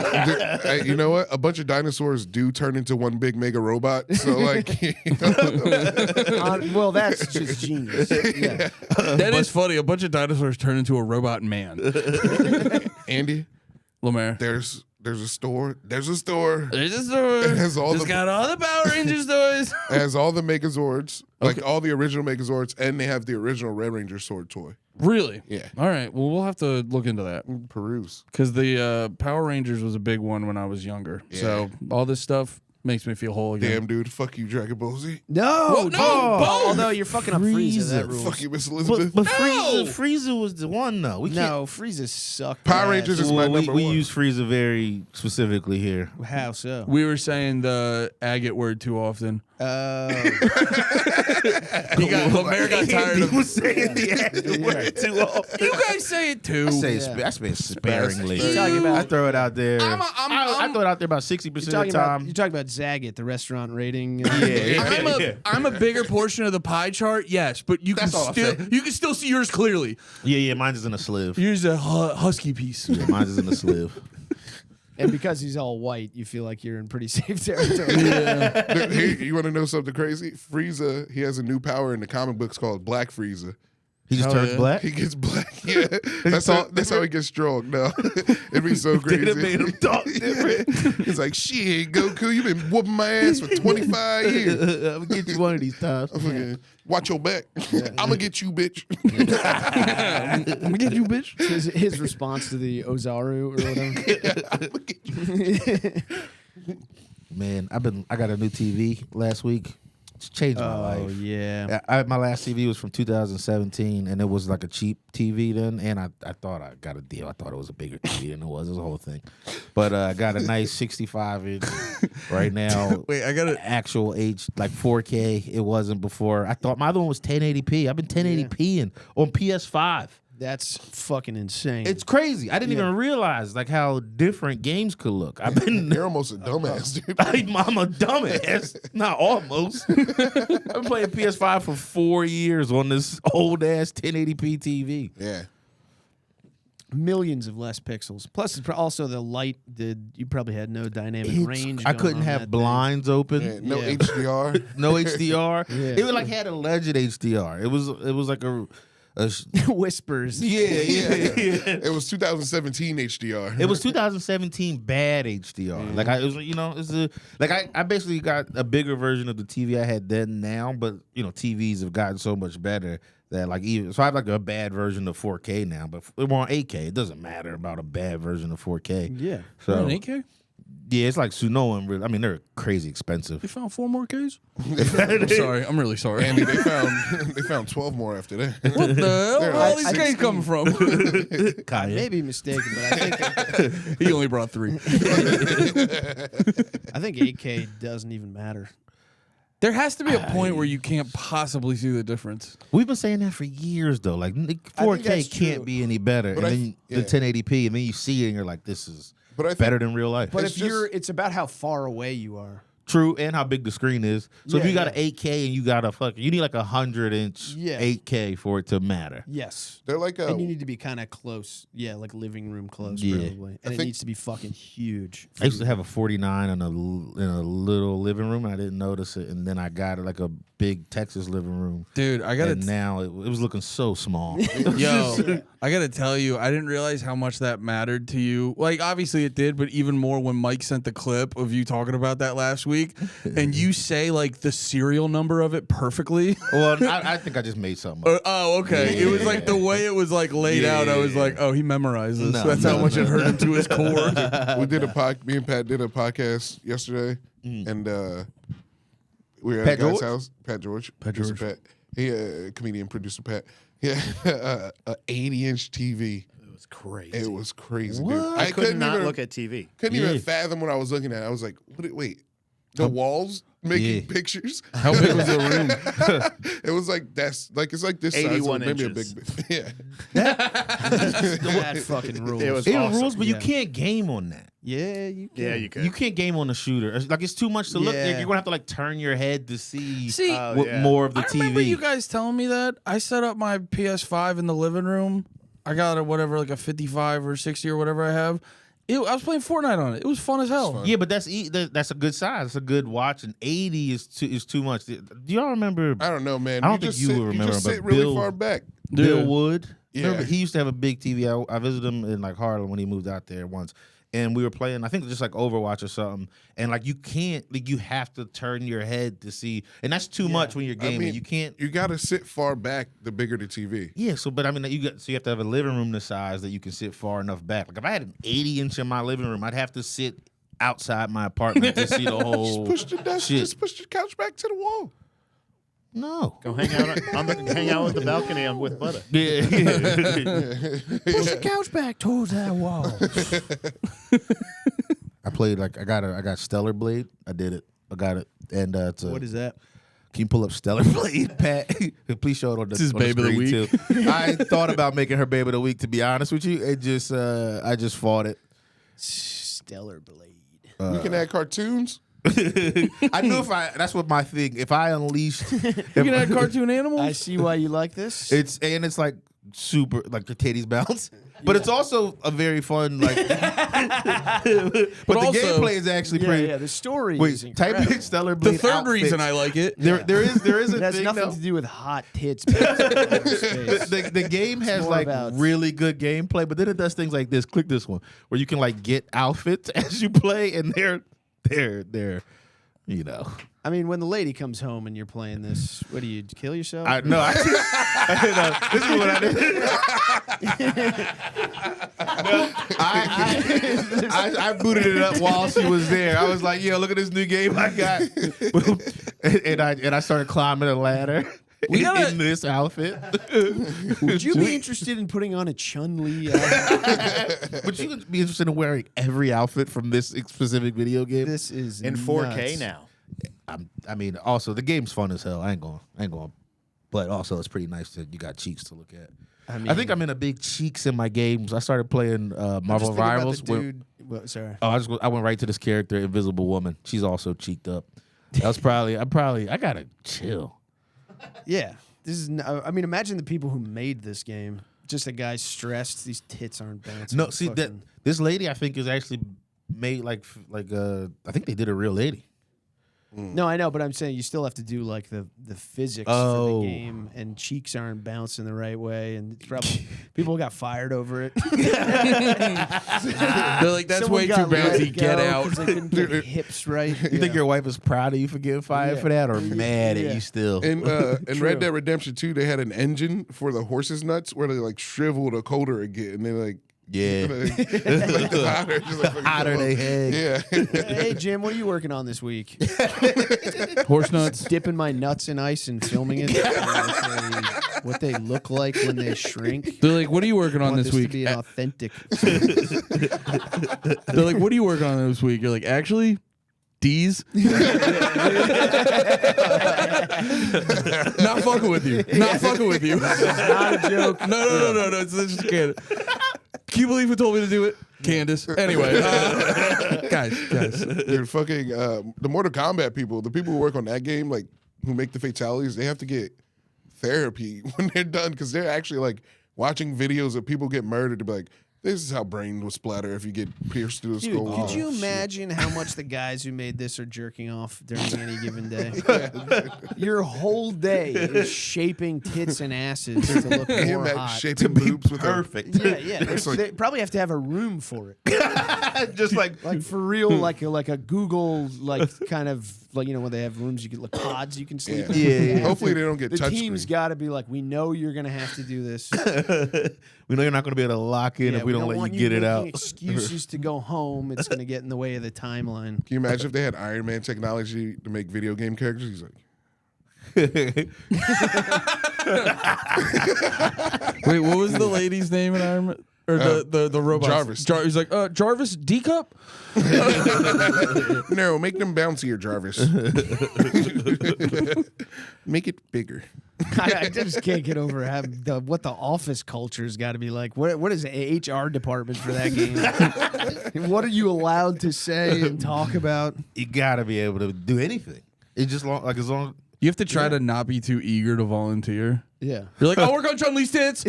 S4: Hey, you know what? A bunch of dinosaurs do turn into one big mega robot. So like,
S1: Well, that's just genius. Yeah.
S3: That is funny. A bunch of dinosaurs turn into a robot man.
S4: Andy,
S3: LeMaire.
S4: there's There's a store. There's a store.
S3: There's a store.
S4: It has all
S3: It's
S4: the
S3: got all the Power Rangers toys.
S4: it has all the Megazords, like all the original Megazords, and they have the original Red Ranger sword toy.
S3: Really?
S4: Yeah.
S3: All right. Well, we'll have to look into that
S4: Peruse.
S3: because the Power Rangers was a big one when I was younger.
S4: Yeah.
S3: So all this stuff makes me feel whole again.
S4: Damn, dude. Fuck you, Dragon Ball Z.
S1: No,
S3: no, both.
S1: Although you're fucking up Frieza. That rules.
S4: Fuck you, Miss Elizabeth.
S2: But Frieza was the one though. We can't.
S1: No, Frieza sucked.
S4: Power
S1: ass.
S4: Rangers is my
S2: Well,
S4: number
S2: we
S4: one.
S2: use Frieza very specifically here.
S1: How so?
S3: We were saying the agate word too often. LeMaire got tired of
S2: saying the word too often.
S3: You guys say it too.
S2: I say
S1: Yeah.
S2: I say sparingly.
S1: You're talking about-
S2: I throw it out there.
S3: I'm-
S2: I throw it out there about 60% of the time.
S1: You're talking about Zagat, the restaurant rating.
S2: Yeah.
S3: I'm a bigger portion of the pie chart, yes, but you can
S2: That's all I'm
S3: still
S2: saying.
S3: you can still see yours clearly.
S2: Yeah, mine is in a sleeve.
S3: Yours is a husky piece.
S2: Yeah, mine is in a sleeve.
S1: And because he's all white, you feel like you're in pretty safe territory.
S4: Dude, hey, you want to know something crazy? Frieza, he has a new power in the comic books called Black Frieza.
S2: He just
S3: Hell
S2: turns
S3: yeah.
S2: black.
S4: He gets black. Yeah, that's how he gets strong. No, it'd be so crazy.
S2: They made him talk different.
S4: He's like, shit, Goku, you've been whooping my ass for 25 years.
S2: I'm gonna get you one of these times.
S4: Fucking watch your back. I'm gonna get you, bitch.
S3: I'm gonna get you, bitch.
S1: His response to the Ozaru or whatever.
S2: Man, I got a new TV last week. It's changed my
S1: Oh
S2: life.
S1: yeah.
S2: My last TV was from 2017, and it was like a cheap TV then. And I thought I got a deal. I thought it was a bigger TV than it was. It was a whole thing. But I got a nice 65-inch right now.
S3: Wait, I gotta.
S2: Actual like 4K. It wasn't before. I thought my other one was 1080p. I've been 1080p on PS5.
S1: That's fucking insane.
S2: It's crazy. I didn't even realize like how different games could look. I've been
S4: You're almost a dumbass, dude.
S2: I'm a dumbass. Not almost. I've been playing PS5 for 4 years on this old ass 1080p TV.
S4: Yeah.
S1: millions of less pixels. Plus, it's also the light. You probably had no dynamic range.
S2: I
S1: going
S2: couldn't
S1: on
S2: have
S1: that
S2: blinds open.
S4: Yeah, no
S1: Yeah.
S4: HDR.
S2: No HDR.
S1: Yeah.
S2: It was like had alleged HDR. It was like a
S1: thing. Whispers.
S2: yeah.
S4: It was 2017 HDR.
S2: It was 2017 bad HDR. Like it was, I basically got a bigger version of the TV I had then now, but TVs have gotten so much better that so I have like a bad version of 4K now, but we're on 8K. It doesn't matter about a bad version of 4K.
S1: Yeah.
S2: So
S3: An 8K?
S2: yeah, it's like Suno and I mean they're crazy expensive.
S3: You found 4 more Ks? I'm sorry. I'm really sorry.
S4: Andy, they found 12 more after that.
S3: What the hell? Where are all these Ks coming from?
S1: I may be mistaken, but I think
S3: He only brought 3.
S1: I think 8K doesn't even matter.
S3: There has to be a point where you can't possibly see the difference.
S2: We've been saying that for years though. Like 4K
S1: that's
S2: can't
S1: true.
S2: be any better.
S4: But
S2: And then the 1080p, and then you see it and you're like, this is
S4: But I think
S2: better than real life.
S1: But
S4: It's
S1: it's about how far away you are.
S2: True, and how big the screen is. So if
S1: Yeah,
S2: you got
S1: yeah.
S2: an 8K and you got you need like 100-inch
S1: Yeah.
S2: 8K for it to matter.
S1: Yes.
S4: they're like
S1: And you need to be kind of close. Yeah, like living room close,
S2: Yeah.
S1: probably. And it
S4: think-
S1: needs to be fucking huge.
S2: I used to have a 49 in a little living room. And I didn't notice it, and then I got like a big Texas living room.
S3: Dude, I gotta
S2: And now it was looking so small.
S3: Yo, I gotta tell you, I didn't realize how much that mattered to you. Like, obviously it did, but even more when Mike sent the clip of you talking about that last week, and you say like the serial number of it perfectly.
S2: Well, I think I just made something up.
S3: Oh, okay. It was like the way it was like laid out. I was like, oh, he memorized this.
S2: No,
S3: That's how
S2: no,
S3: much
S2: no.
S3: it hurt him to his core.
S4: me and Pat did a podcast yesterday, and we were at
S2: Pat
S4: a guy's
S2: George?
S4: house. Pat George. Producer Pat. He comedian, producer Pat. Yeah, a 80-inch TV.
S5: It was crazy.
S4: It was crazy,
S2: What?
S4: dude.
S5: I could not
S4: even
S5: look at TV.
S4: couldn't
S2: Yeah.
S4: even fathom what I was looking at. I was like, wait, the walls making
S2: Yeah.
S4: pictures?
S3: How big was the room?
S4: It was like it's like this size,
S5: 81
S4: so maybe
S5: inches.
S4: a big yeah.
S1: That fucking rules.
S5: It was
S2: It
S5: awesome.
S2: rules, but you
S1: Yeah.
S2: can't game on that.
S1: Yeah, you can.
S5: Yeah, you could.
S2: You can't game on the shooter. It's too much to look.
S1: Yeah.
S2: You're gonna have to turn your head to see,
S3: See,
S5: Oh, yeah.
S2: more of the
S3: I
S2: TV.
S3: remember you guys telling me that. I set up my PS5 in the living room. I got a 55 or 60 or whatever I have. I was playing Fortnite on it. It was fun as hell.
S2: Yeah, but that's a good size. It's a good watch. And 80 is too much. Do y'all remember
S4: I don't know, man.
S2: I don't think
S4: just
S2: you
S4: sit,
S2: would remember,
S4: You just
S2: but
S4: sit really
S2: Bill-
S4: far back.
S2: Bill
S3: Dude.
S2: Wood?
S4: Yeah.
S2: Remember, he used to have a big TV. I visited him in Harlem when he moved out there once. and we were playing, I think just like Overwatch or something, and like you can't, like you have to turn your head to see, and that's too much when you're gaming. You can't.
S4: You got to sit far back the bigger the TV.
S2: Yeah, so but I mean, you have to have a living room the size that you can sit far enough back. Like if I had an 80-inch in my living room, I'd have to sit outside my apartment to see the whole
S4: Just push the couch back to the wall.
S2: No.
S5: Go hang out hang out with the balcony with Butter.
S2: Yeah.
S1: Push the couch back towards that wall.
S2: I played I got Stellar Blade. I did it. I got it. And it's
S1: What is that?
S2: can you pull up Stellar Blade, Pat? Please show it on the,
S3: This is
S2: on the
S3: Babe of the
S2: screen,
S3: Week.
S2: too. I thought about making her Babe of the Week, to be honest with you. It just I just fought it.
S1: Stellar Blade.
S4: We can add cartoons.
S2: I knew that's what my thing. If I unleashed,
S3: You can add cartoon animals.
S1: I see why you like this.
S2: it's like super like the titties bounce, but it's also a very fun like. but the
S3: also-
S2: gameplay is actually pretty.
S1: Yeah, the story is
S2: Wait, type
S1: incredible.
S2: in Stellar
S3: The
S2: Blade.
S3: third
S2: outfits.
S3: reason I like it.
S2: there is a
S1: It has
S2: thing
S1: nothing
S2: though.
S1: to do with hot tits. Space.
S2: The game has
S1: more
S2: like
S1: about-
S2: really good gameplay, but then it does things like this. Click this one where you can like get outfits as you play, and they're you know.
S1: I mean, when the lady comes home and you're playing this, what do you kill yourself?
S2: I no, I this is what I did. I booted it up while she was there. I was like, yo, look at this new game I got, and I started climbing a ladder. In this outfit.
S1: Would you be interested in putting on a Chun-Li outfit?
S2: Would you be interested in wearing every outfit from this specific video game?
S1: This is
S5: In 4K
S1: nuts.
S5: now.
S2: I mean, also the game's fun as hell. I ain't going. But also, it's pretty nice that you got cheeks to look at. I think I'm in a big cheeks in my games. I started playing Marvel Rivals.
S1: Dude. Well, sorry.
S2: I went right to this character, Invisible Woman. She's also cheeked up. That was I gotta chill.
S1: Yeah. This is. I mean, imagine the people who made this game. Just a guy stressed. These tits aren't bouncing.
S2: No, see that this lady I think is actually made like I think they did a real lady.
S1: No, I know, but I'm saying you still have to do like the physics for
S2: Oh.
S1: the game, and cheeks aren't bouncing the right way, and it's probably people got fired over it.
S3: They're like, that's
S1: Someone
S3: way too
S1: got let
S3: bouncy.
S1: go
S3: Get out.
S1: 'cause They couldn't get hips right.
S2: You think your wife is proud of you for getting fired
S1: Yeah.
S2: for that, or mad at
S1: Yeah.
S2: you still?
S4: In
S1: True.
S4: Red Dead Redemption 2, they had an engine for the horse's nuts where they like shriveled a colder again, and then like
S2: Yeah.
S4: hotter, just like
S2: Hotter they head.
S4: Yeah.
S1: Hey Jim, what are you working on this week?
S3: Horse nuts.
S1: Dipping my nuts in ice and filming it. What they look like when they shrink.
S3: They're like, what are you working
S1: I
S3: on
S1: want
S3: this
S1: to
S3: week?
S1: be an authentic.
S3: They're like, what are you working on this week? You're like, actually, D's. Not fucking with you. Not fucking with you.
S1: Not a joke.
S3: No. It's just Candace. Can you believe who told me to do it? Candace. Anyway, guys.
S4: Dude, fucking the Mortal Kombat people, the people who work on that game, like who make the fatalities, they have to get therapy when they're done because they're actually like watching videos of people get murdered to be like, this is how brain will splatter if you get pierced through the
S1: Dude,
S4: skull.
S1: could you imagine how much the guys who made this are jerking off during any given day? Your whole day is shaping tits and asses to look
S4: Can you
S1: more
S4: imagine
S1: hot.
S4: shaping boobs with
S2: Perfect.
S1: Yeah.
S4: It's like-
S1: They probably have to have a room for it.
S2: Just like
S1: For real, like a Google, kind of like when they have rooms you can like pods you can sleep in.
S2: Yeah.
S4: Hopefully they don't get
S1: The
S4: touch
S1: team's
S4: screen.
S1: got to be like, we know you're gonna have to do this.
S2: we know you're not going to be able to lock in if we don't let
S1: want
S2: you get it
S1: making
S2: out.
S1: Excuses to go home. It's gonna get in the way of the timeline.
S4: Can you imagine if they had Iron Man technology to make video game characters? He's like,
S3: Wait, what was the lady's name in Iron Man? Or the robot?
S4: Jarvis.
S3: He's like, Jarvis, D-cup?
S4: no, make them bouncier, Jarvis. Make it bigger.
S1: I just can't get over what the office culture's got to be like. What is the HR department for that game? What are you allowed to say and talk about?
S2: You got to be able to do anything. It's just as long.
S3: You have to try to not be too eager to volunteer.
S1: Yeah.
S3: You're like, I'll work on Chun-Li's tits.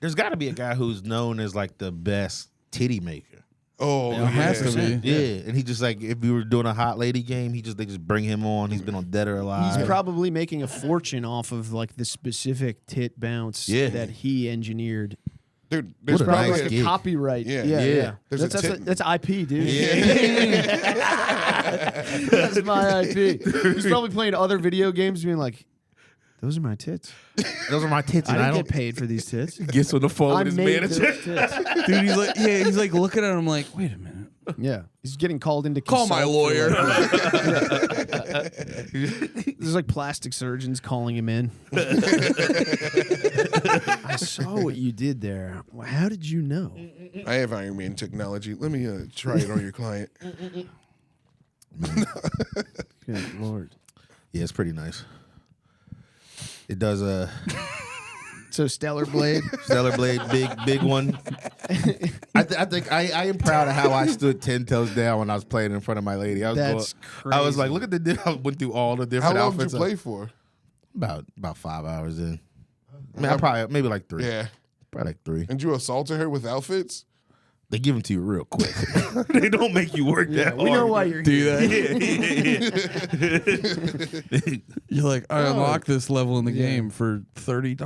S2: There's got to be a guy who's known as like the best titty maker.
S4: Oh,
S3: It has to be.
S2: Yeah, and he just like if we were doing a hot lady game, they just bring him on. He's been on Dead or Alive.
S1: He's probably making a fortune off of like the specific tit bounce
S2: Yeah.
S1: that he engineered.
S4: Dude, there's
S2: What a
S4: probably
S2: nice
S1: Like a
S2: gig.
S1: copyright.
S4: Yeah.
S1: Yeah.
S4: There's a
S1: That's,
S4: tit-
S1: that's IP, dude.
S2: Yeah.
S1: That's my IP. He's probably playing other video games, being like, "Those are my tits.
S2: Those are my tits,
S1: I
S2: and I
S1: didn't
S2: don't
S1: get paid for these tits.
S3: Gets on the phone
S1: I
S3: with his
S1: made
S3: manager.
S1: those tits."
S3: Dude, he's like looking at him like, wait a minute.
S1: Yeah, he's getting called into
S3: Call my
S1: consult for,
S3: lawyer.
S1: There's like plastic surgeons calling him in. I saw what you did there. How did you know?
S4: I have Iron Man technology. Let me try it on your client.
S1: Good Lord.
S2: Yeah, it's pretty nice. It does
S1: So Stellar Blade.
S2: Stellar Blade, big one. I think I am proud of how I stood 10 toes down when I was playing in front of my lady. I was I was like, look at I went through all the
S4: How
S2: different
S4: long did
S2: outfits.
S4: you play for?
S2: About 5 hours in. I mean, I probably maybe like 3.
S4: Yeah.
S2: Probably like 3.
S4: And you assaulted her with outfits?
S2: They give them to you real quick. They don't make you work that hard.
S1: We know why you're
S3: Do
S1: here.
S3: that. You're like, I unlocked this level in the game for $30.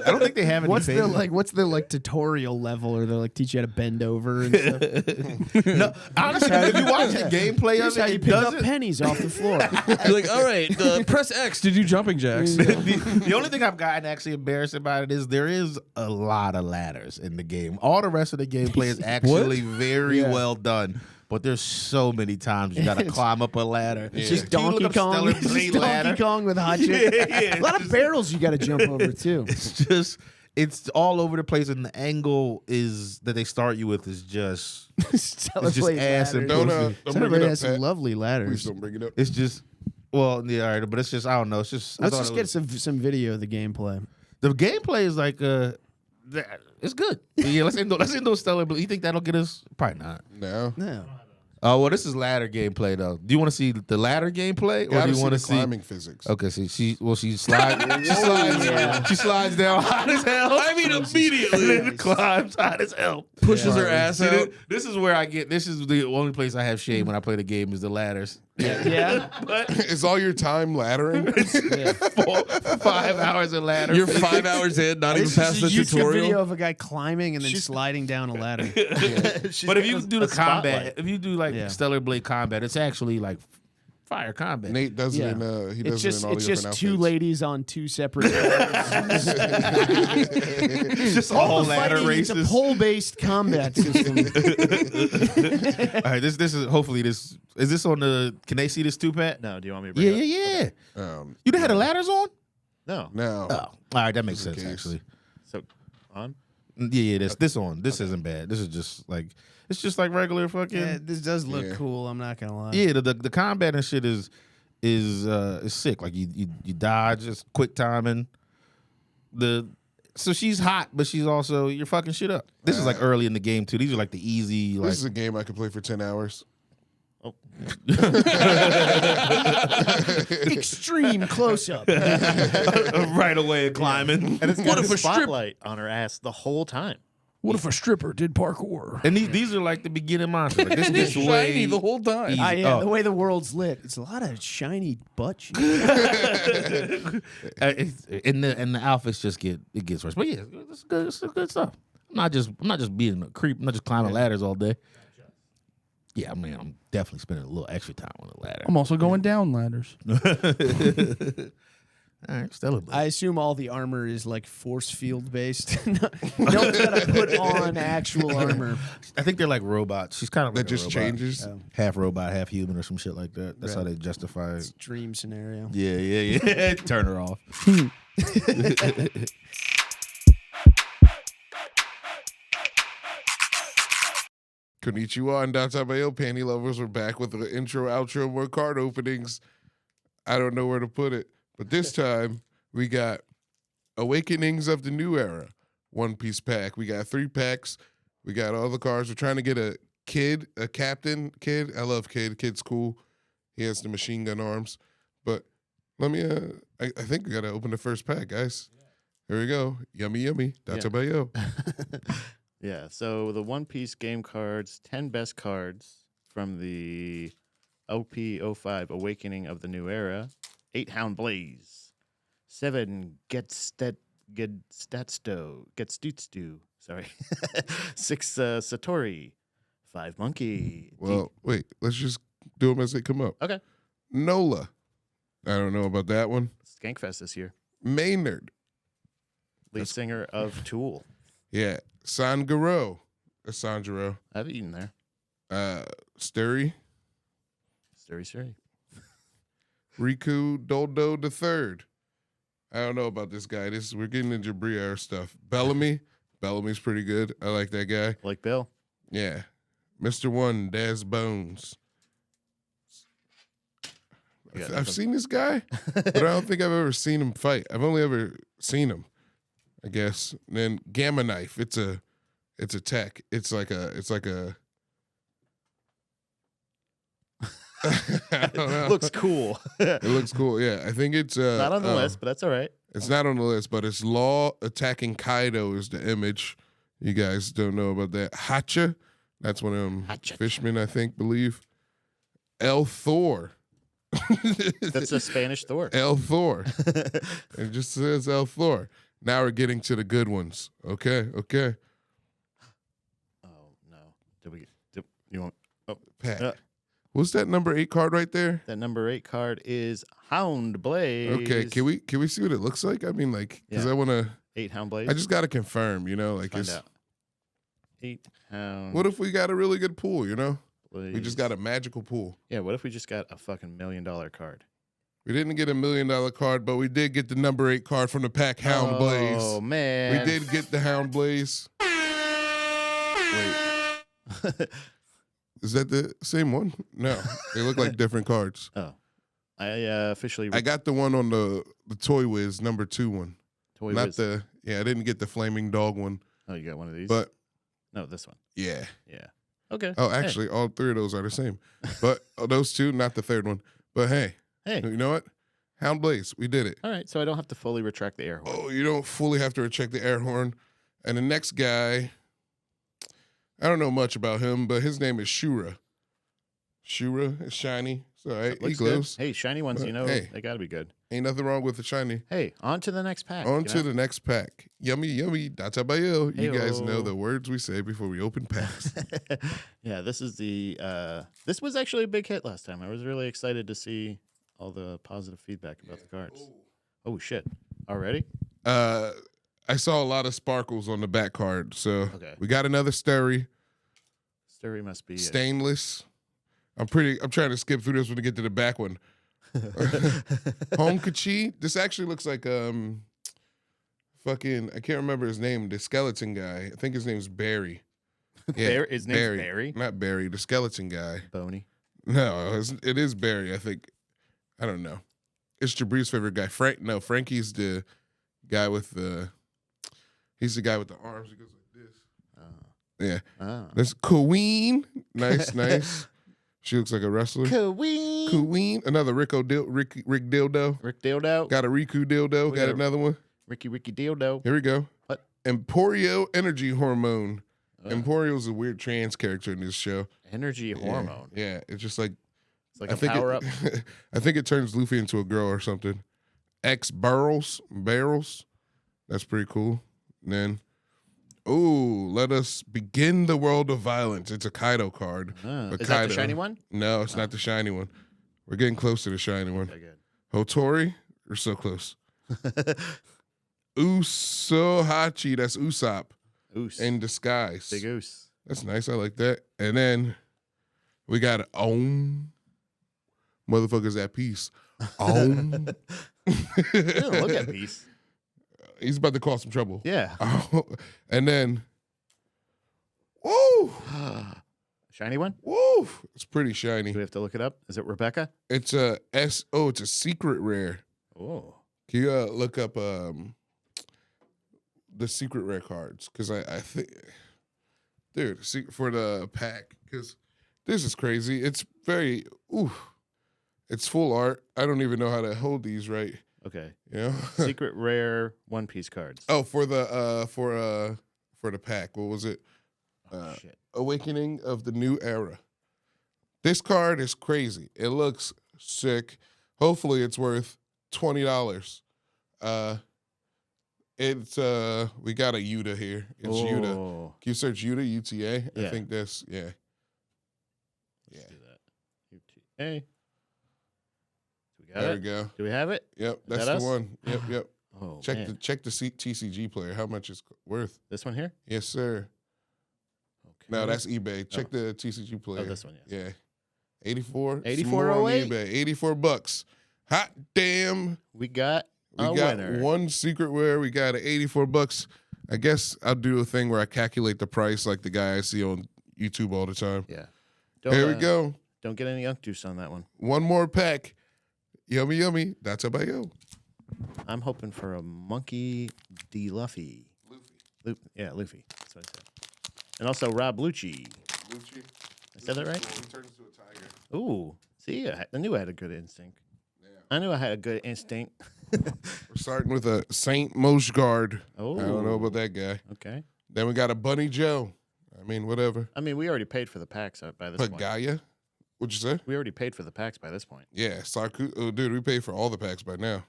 S2: I don't think they have any.
S1: What's the
S2: favors.
S1: tutorial level, or they're like teach you how to bend over and stuff?
S2: No, honestly, if you watch the gameplay
S1: Here's
S2: of
S1: how
S2: it,
S1: you
S2: it
S1: pick up
S2: doesn't.
S1: pennies off the floor.
S3: You're like, all right, press X to do jumping jacks.
S2: The only thing I've gotten actually embarrassed about it is there is a lot of ladders in the game. All the rest of the gameplay is actually very well done. But there's so many times you got to climb up a ladder.
S1: It's just
S2: Can you look
S1: Donkey
S2: up
S1: Kong.
S2: Stellar
S1: It's just
S2: Blade
S1: Donkey
S2: ladder?
S1: Kong with hot chick. A lot of barrels you got to jump over too.
S2: It's all over the place, and the angle is that they start you with is just
S1: Stellar
S2: it's just
S1: Blade
S2: ass and
S1: ladder.
S4: Don't
S2: pussy.
S1: Stellar
S4: bring it
S1: Blade
S4: up,
S1: has some
S4: Pat.
S1: lovely
S4: Please
S1: ladders.
S4: don't bring it up.
S2: It's just all right, but it's just I don't know. It's just
S1: Let's just get some video of the gameplay.
S2: the gameplay is like it's good. Yeah, let's end those Stellar Blade. You think that'll get us? Probably not.
S4: No.
S1: No.
S2: Oh well, this is ladder gameplay though. Do you want to see the ladder gameplay, or
S4: Gotta
S2: do you
S4: see
S2: want
S4: the
S2: to see?
S4: climbing physics.
S2: Okay, see, she slides. She slides down hot as hell.
S3: I mean, immediately.
S2: And then climbs hot as hell.
S3: Pushes her ass
S2: See,
S3: out.
S2: this is where I get. This is the only place I have shame when I play the game is the ladders.
S1: Yeah.
S4: Is all your time laddering?
S2: 5 hours of ladder.
S3: You're 5 hours in, not even past the
S1: YouTube video
S3: tutorial.
S1: of a guy climbing and then sliding down a ladder.
S2: But if you do the combat, if you do like
S1: Yeah.
S2: Stellar Blade combat, it's actually like fire combat.
S4: Nate does
S1: Yeah.
S4: it in he
S1: It's
S4: does it
S1: just
S4: in all
S1: it's
S4: the
S1: just
S4: different
S1: two
S4: outfits.
S1: ladies on two separate ladders.
S2: It's just
S1: All
S2: all
S1: the
S2: ladder
S1: fighting, it's a
S2: races.
S1: pole-based combat system.
S2: All right, this is hopefully this is this on the. Can they see this too, Pat?
S5: No, do you want me to bring
S2: Yeah,
S5: it
S2: yeah,
S5: up?
S2: yeah. You done had the ladders on?
S5: No.
S4: No.
S2: Oh, all right, that makes
S4: Just in
S2: sense
S4: case.
S2: actually.
S5: So, on?
S2: Yeah, this on. This isn't bad. This is just like it's just like regular fucking.
S1: Yeah, this does look
S4: Yeah.
S1: cool. I'm not gonna lie.
S2: Yeah, the combat and shit is sick. Like you dodge, just quick timing. So she's hot, but she's also you're fucking shit up. This is like early in the game too. These are like the easy like
S4: This is a game I could play for 10 hours.
S5: Oh.
S1: Extreme close-up.
S2: right away climbing.
S5: And it's
S3: What
S5: got
S3: if
S5: a
S3: a strip-
S5: spotlight on her ass the whole time.
S3: What if a stripper did parkour?
S2: And these are like the beginning monsters. Like, this
S3: It's
S2: gets
S3: shiny
S2: way
S3: the whole time.
S2: easy.
S1: Yeah,
S2: Oh.
S1: the way the world's lit, it's a lot of shiny butt cheeks.
S2: And the outfits just gets worse. But yeah, it's good. It's good stuff. I'm not just being a creep. I'm not just climbing ladders all day. Yeah, I mean, I'm definitely spending a little extra time on the ladder.
S3: I'm also going down ladders.
S2: All right, Stellar Blade.
S1: I assume all the armor is like force field based. No one's gotta put on actual armor.
S2: I think they're like robots. She's kind of
S4: That
S2: like a
S4: just
S2: robot.
S4: changes.
S2: Half robot, half human, or some shit like that. That's
S1: Right.
S2: how they justify it.
S1: Dream scenario.
S2: Yeah. Turn her off.
S4: Konnichiwa and Databayo Panty Lovers are back with the intro, outro, more card openings. I don't know where to put it. But this time, we got Awakenings of the New Era, One Piece pack. We got 3 packs. We got all the cards. We're trying to get a captain kid. I love Kid. Kid's cool. He has the machine gun arms. But let me, I think we got to open the first pack, guys. Here we go. Yummy, yummy. Databayo.
S5: Yeah, so the One Piece game cards, 10 best cards from the OP05 Awakening of the New Era. 8 Hound Blaze. 7 Get Stead Getstutstu. Sorry. 6 Satori. 5 Monkey.
S4: Well, wait. Let's just do them as they come up.
S5: Okay.
S4: Nola. I don't know about that one.
S5: Skankfest this year.
S4: Maynard.
S5: Lead singer of Tool.
S4: Yeah. Sangaro. Sanjuro.
S5: I've eaten there.
S4: Sturry.
S5: Sturry.
S4: Riku Doldo III. I don't know about this guy. We're getting into Briere stuff. Bellamy. Bellamy's pretty good. I like that guy.
S5: Like Bill.
S4: Yeah. Mr. One, Daz Bones. I've seen this guy, but I don't think I've ever seen him fight. I've only ever seen him, I guess. And then Gamma Knife. It's a tech. It's like a I don't know.
S5: Looks cool.
S4: It looks cool. Yeah, I think it's
S5: Not on the list, but that's all right.
S4: It's not on the list, but it's Law attacking Kaido is the image. You guys don't know about that. Hacha, that's one of them fishermen, I think, believe. El Thor.
S5: That's a Spanish Thor.
S4: El Thor. It just says El Thor. Now we're getting to the good ones. Okay.
S5: Oh no! You want? Oh,
S4: Pack. What's that number 8 card right there?
S5: that number 8 card is Hound Blaze.
S4: Okay, can we see what it looks like? I mean, like, because
S5: Yeah.
S4: I want to.
S5: 8 Hound Blaze.
S4: I just got to confirm, like,
S5: find
S4: it's.
S5: out. 8 Hound.
S4: What if we got a really good pool?
S5: Blaze.
S4: We just got a magical pool.
S5: Yeah. What if we just got a fucking $1 million card?
S4: We didn't get a $1 million card, but we did get the number 8 card from the pack, Hound Blaze.
S5: Oh man.
S4: We did get the Hound Blaze. Wait. Is that the same one? No. They look like different cards.
S5: Oh, I officially.
S4: I got the one on the Toy Wiz number 2 one.
S5: Toy
S4: Not
S5: Wiz.
S4: I didn't get the Flaming Dog one.
S5: Oh, you got one of these.
S4: But
S5: no, this one.
S4: yeah.
S5: Yeah. Okay.
S4: Oh,
S5: Hey.
S4: actually, all 3 of those are the same. But those 2, not the 3rd one. But hey,
S5: Hey.
S4: you know what? Hound Blaze, we did it.
S5: All right. So I don't have to fully retract the air horn.
S4: Oh, you don't fully have to check the air horn. And the next guy, I don't know much about him, but his name is Shura. Shura is shiny. It's all right. He
S5: Looks good.
S4: glows.
S5: Hey, shiny ones.
S4: Hey.
S5: They got to be good.
S4: Ain't nothing wrong with the shiny.
S5: Hey, on to the next pack.
S4: On to the next pack. Yummy, yummy. Data bayo. You guys know
S5: Heyo.
S4: the words we say before we open packs.
S5: Yeah, this is the. This was actually a big hit last time. I was really excited to see all the positive feedback about the cards. Oh shit! Already?
S4: I saw a lot of sparkles on the back card, so
S5: Okay.
S4: we got another Sturry,
S5: Story must be.
S4: stainless. I'm trying to skip through this one to get to the back one. Honkachi. This actually looks like fucking I can't remember his name. The skeleton guy. I think his name's Barry. Yeah,
S5: His name's Barry?
S4: Not Barry. The skeleton guy.
S5: Bony.
S4: No, it is Barry. I think. I don't know. It's Jabri's favorite guy. Frankie's the guy with the. He's the guy with the arms. He goes like this. Yeah.
S5: Oh.
S4: That's Queen. Nice. She looks like a wrestler.
S5: Queen.
S4: Queen. Another Rick Dildo.
S5: Rick Dildo.
S4: Got a Riku Dildo.
S5: We
S4: Got
S5: got a-
S4: another one.
S5: Ricky Dildo.
S4: Here we go.
S5: What?
S4: Emporio Energy Hormone.
S5: Uh.
S4: Emporio's a weird trans character in this show.
S5: Energy hormone.
S4: Yeah, it's just like
S5: It's like a power up.
S4: I think it turns Luffy into a girl or something. X barrels. That's pretty cool. And then, let us begin the world of violence. It's a Kaido card. But
S5: Is that
S4: Kaido-
S5: the shiny one?
S4: No, it's not the shiny one. We're getting close to the shiny one.
S5: Okay, good.
S4: Hotori, we're so close. Usohachi, that's Usopp
S5: Oos.
S4: in disguise.
S5: Big Oos.
S4: That's nice. I like that. And then we got Om. Motherfuckers at peace. Om.
S5: He doesn't look at peace.
S4: He's about to cause some trouble.
S5: Yeah.
S4: And then, woo,
S5: Shiny one?
S4: woo. It's pretty shiny.
S5: Do we have to look it up? Is it Rebecca?
S4: It's a it's a secret rare.
S5: Oh.
S4: Can you look up the secret rare cards? Because I think, dude, for the pack, because this is crazy. It's very, it's full art. I don't even know how to hold these right.
S5: Okay.
S4: You know?
S5: Secret rare One Piece cards.
S4: Oh, for the pack. What was it?
S5: Shit.
S4: Awakening of the New Era. This card is crazy. It looks sick. Hopefully it's worth $20. It's we got a Yuta here. It's Yuta.
S5: Oh.
S4: Can you search Yuta, UTA?
S5: Yeah.
S4: I think that's
S5: Let's do that. UTA. We got
S4: There
S5: it.
S4: we go.
S5: Do we have it?
S4: Yep, that's
S5: that
S4: the
S5: us?
S4: one. Yep, yep.
S5: Oh,
S4: Check
S5: man.
S4: the TCG player. How much it's worth?
S5: This one here?
S4: Yes, sir.
S5: Okay.
S4: No, that's eBay. Check the TCG player.
S5: Oh, this one, yes.
S4: Yeah. 84.
S5: 84
S4: Some more on
S5: 08?
S4: eBay. $84. Hot damn.
S5: We got
S4: We
S5: a
S4: got
S5: winner.
S4: one secret wear. We got an $84. I guess I'll do a thing where I calculate the price like the guy I see on YouTube all the time.
S5: Yeah.
S4: There we go.
S5: Don't get any unk juice on that one.
S4: One more pack. Yummy, yummy. That's about you.
S5: I'm hoping for a Monkey D. Luffy. Yeah, Luffy. That's what I said. And also Rob Lucci.
S4: Lucci.
S5: I said that right?
S4: He turns into a tiger.
S5: Ooh. See, I knew I had a good instinct. I knew I had a good instinct.
S4: We're starting with a Saint Mosgard.
S5: Oh.
S4: I don't know about that guy.
S5: Okay.
S4: Then we got a Bunny Joe. I mean, whatever.
S5: I mean, we already paid for the packs by this point.
S4: Pagaya? What'd you say?
S5: We already paid for the packs by this point.
S4: Yeah, Sarku. Oh, dude, we paid for all the packs by now.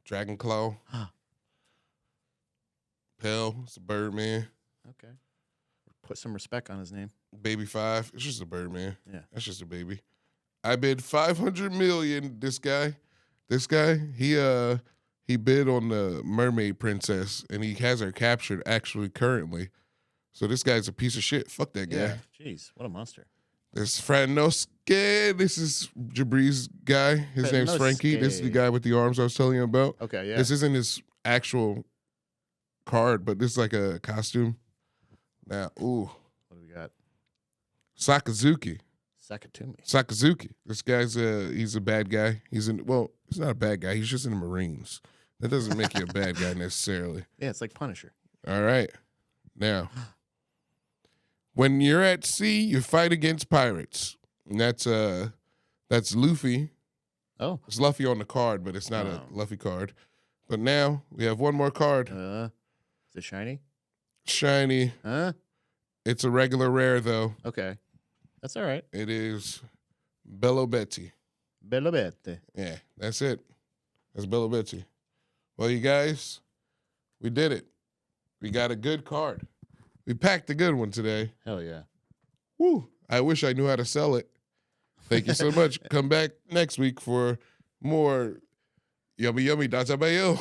S4: Dragon Claw. Pell. It's a Birdman.
S5: Okay. Put some respect on his name.
S4: Baby 5. It's just a Birdman.
S5: Yeah.
S4: That's just a baby. I bid $500 million. This guy, he bid on the Mermaid Princess, and he has her captured actually currently. So this guy's a piece of shit. Fuck that guy.
S5: Yeah. Jeez, what a monster.
S4: This Franoske. This is Jabri's guy. His name's Frankie. This is the guy with the arms I was telling you about.
S5: Okay, yeah.
S4: This isn't his actual card, but this is like a costume. Now, ooh,
S5: What do we got?
S4: Sakazuki.
S5: Sakatumi.
S4: Sakazuki. This guy's he's a bad guy. He's not a bad guy. He's just in the Marines. That doesn't make you a bad guy necessarily.
S5: Yeah, it's like Punisher.
S4: All right. Now, when you're at sea, you fight against pirates. And that's Luffy.
S5: Oh.
S4: It's Luffy on the card, but it's not a Luffy card. But now we have one more card.
S5: Is it shiny?
S4: Shiny.
S5: Huh?
S4: It's a regular rare though.
S5: Okay. That's all right.
S4: It is Bello Betty.
S5: Bello Bette.
S4: Yeah, that's it. That's Bello Betty. Well, you guys, we did it. We got a good card. We packed a good one today.
S5: Hell yeah.
S4: Woo. I wish I knew how to sell it. Thank you so much. Come back next week for more yummy yummy. That's about you.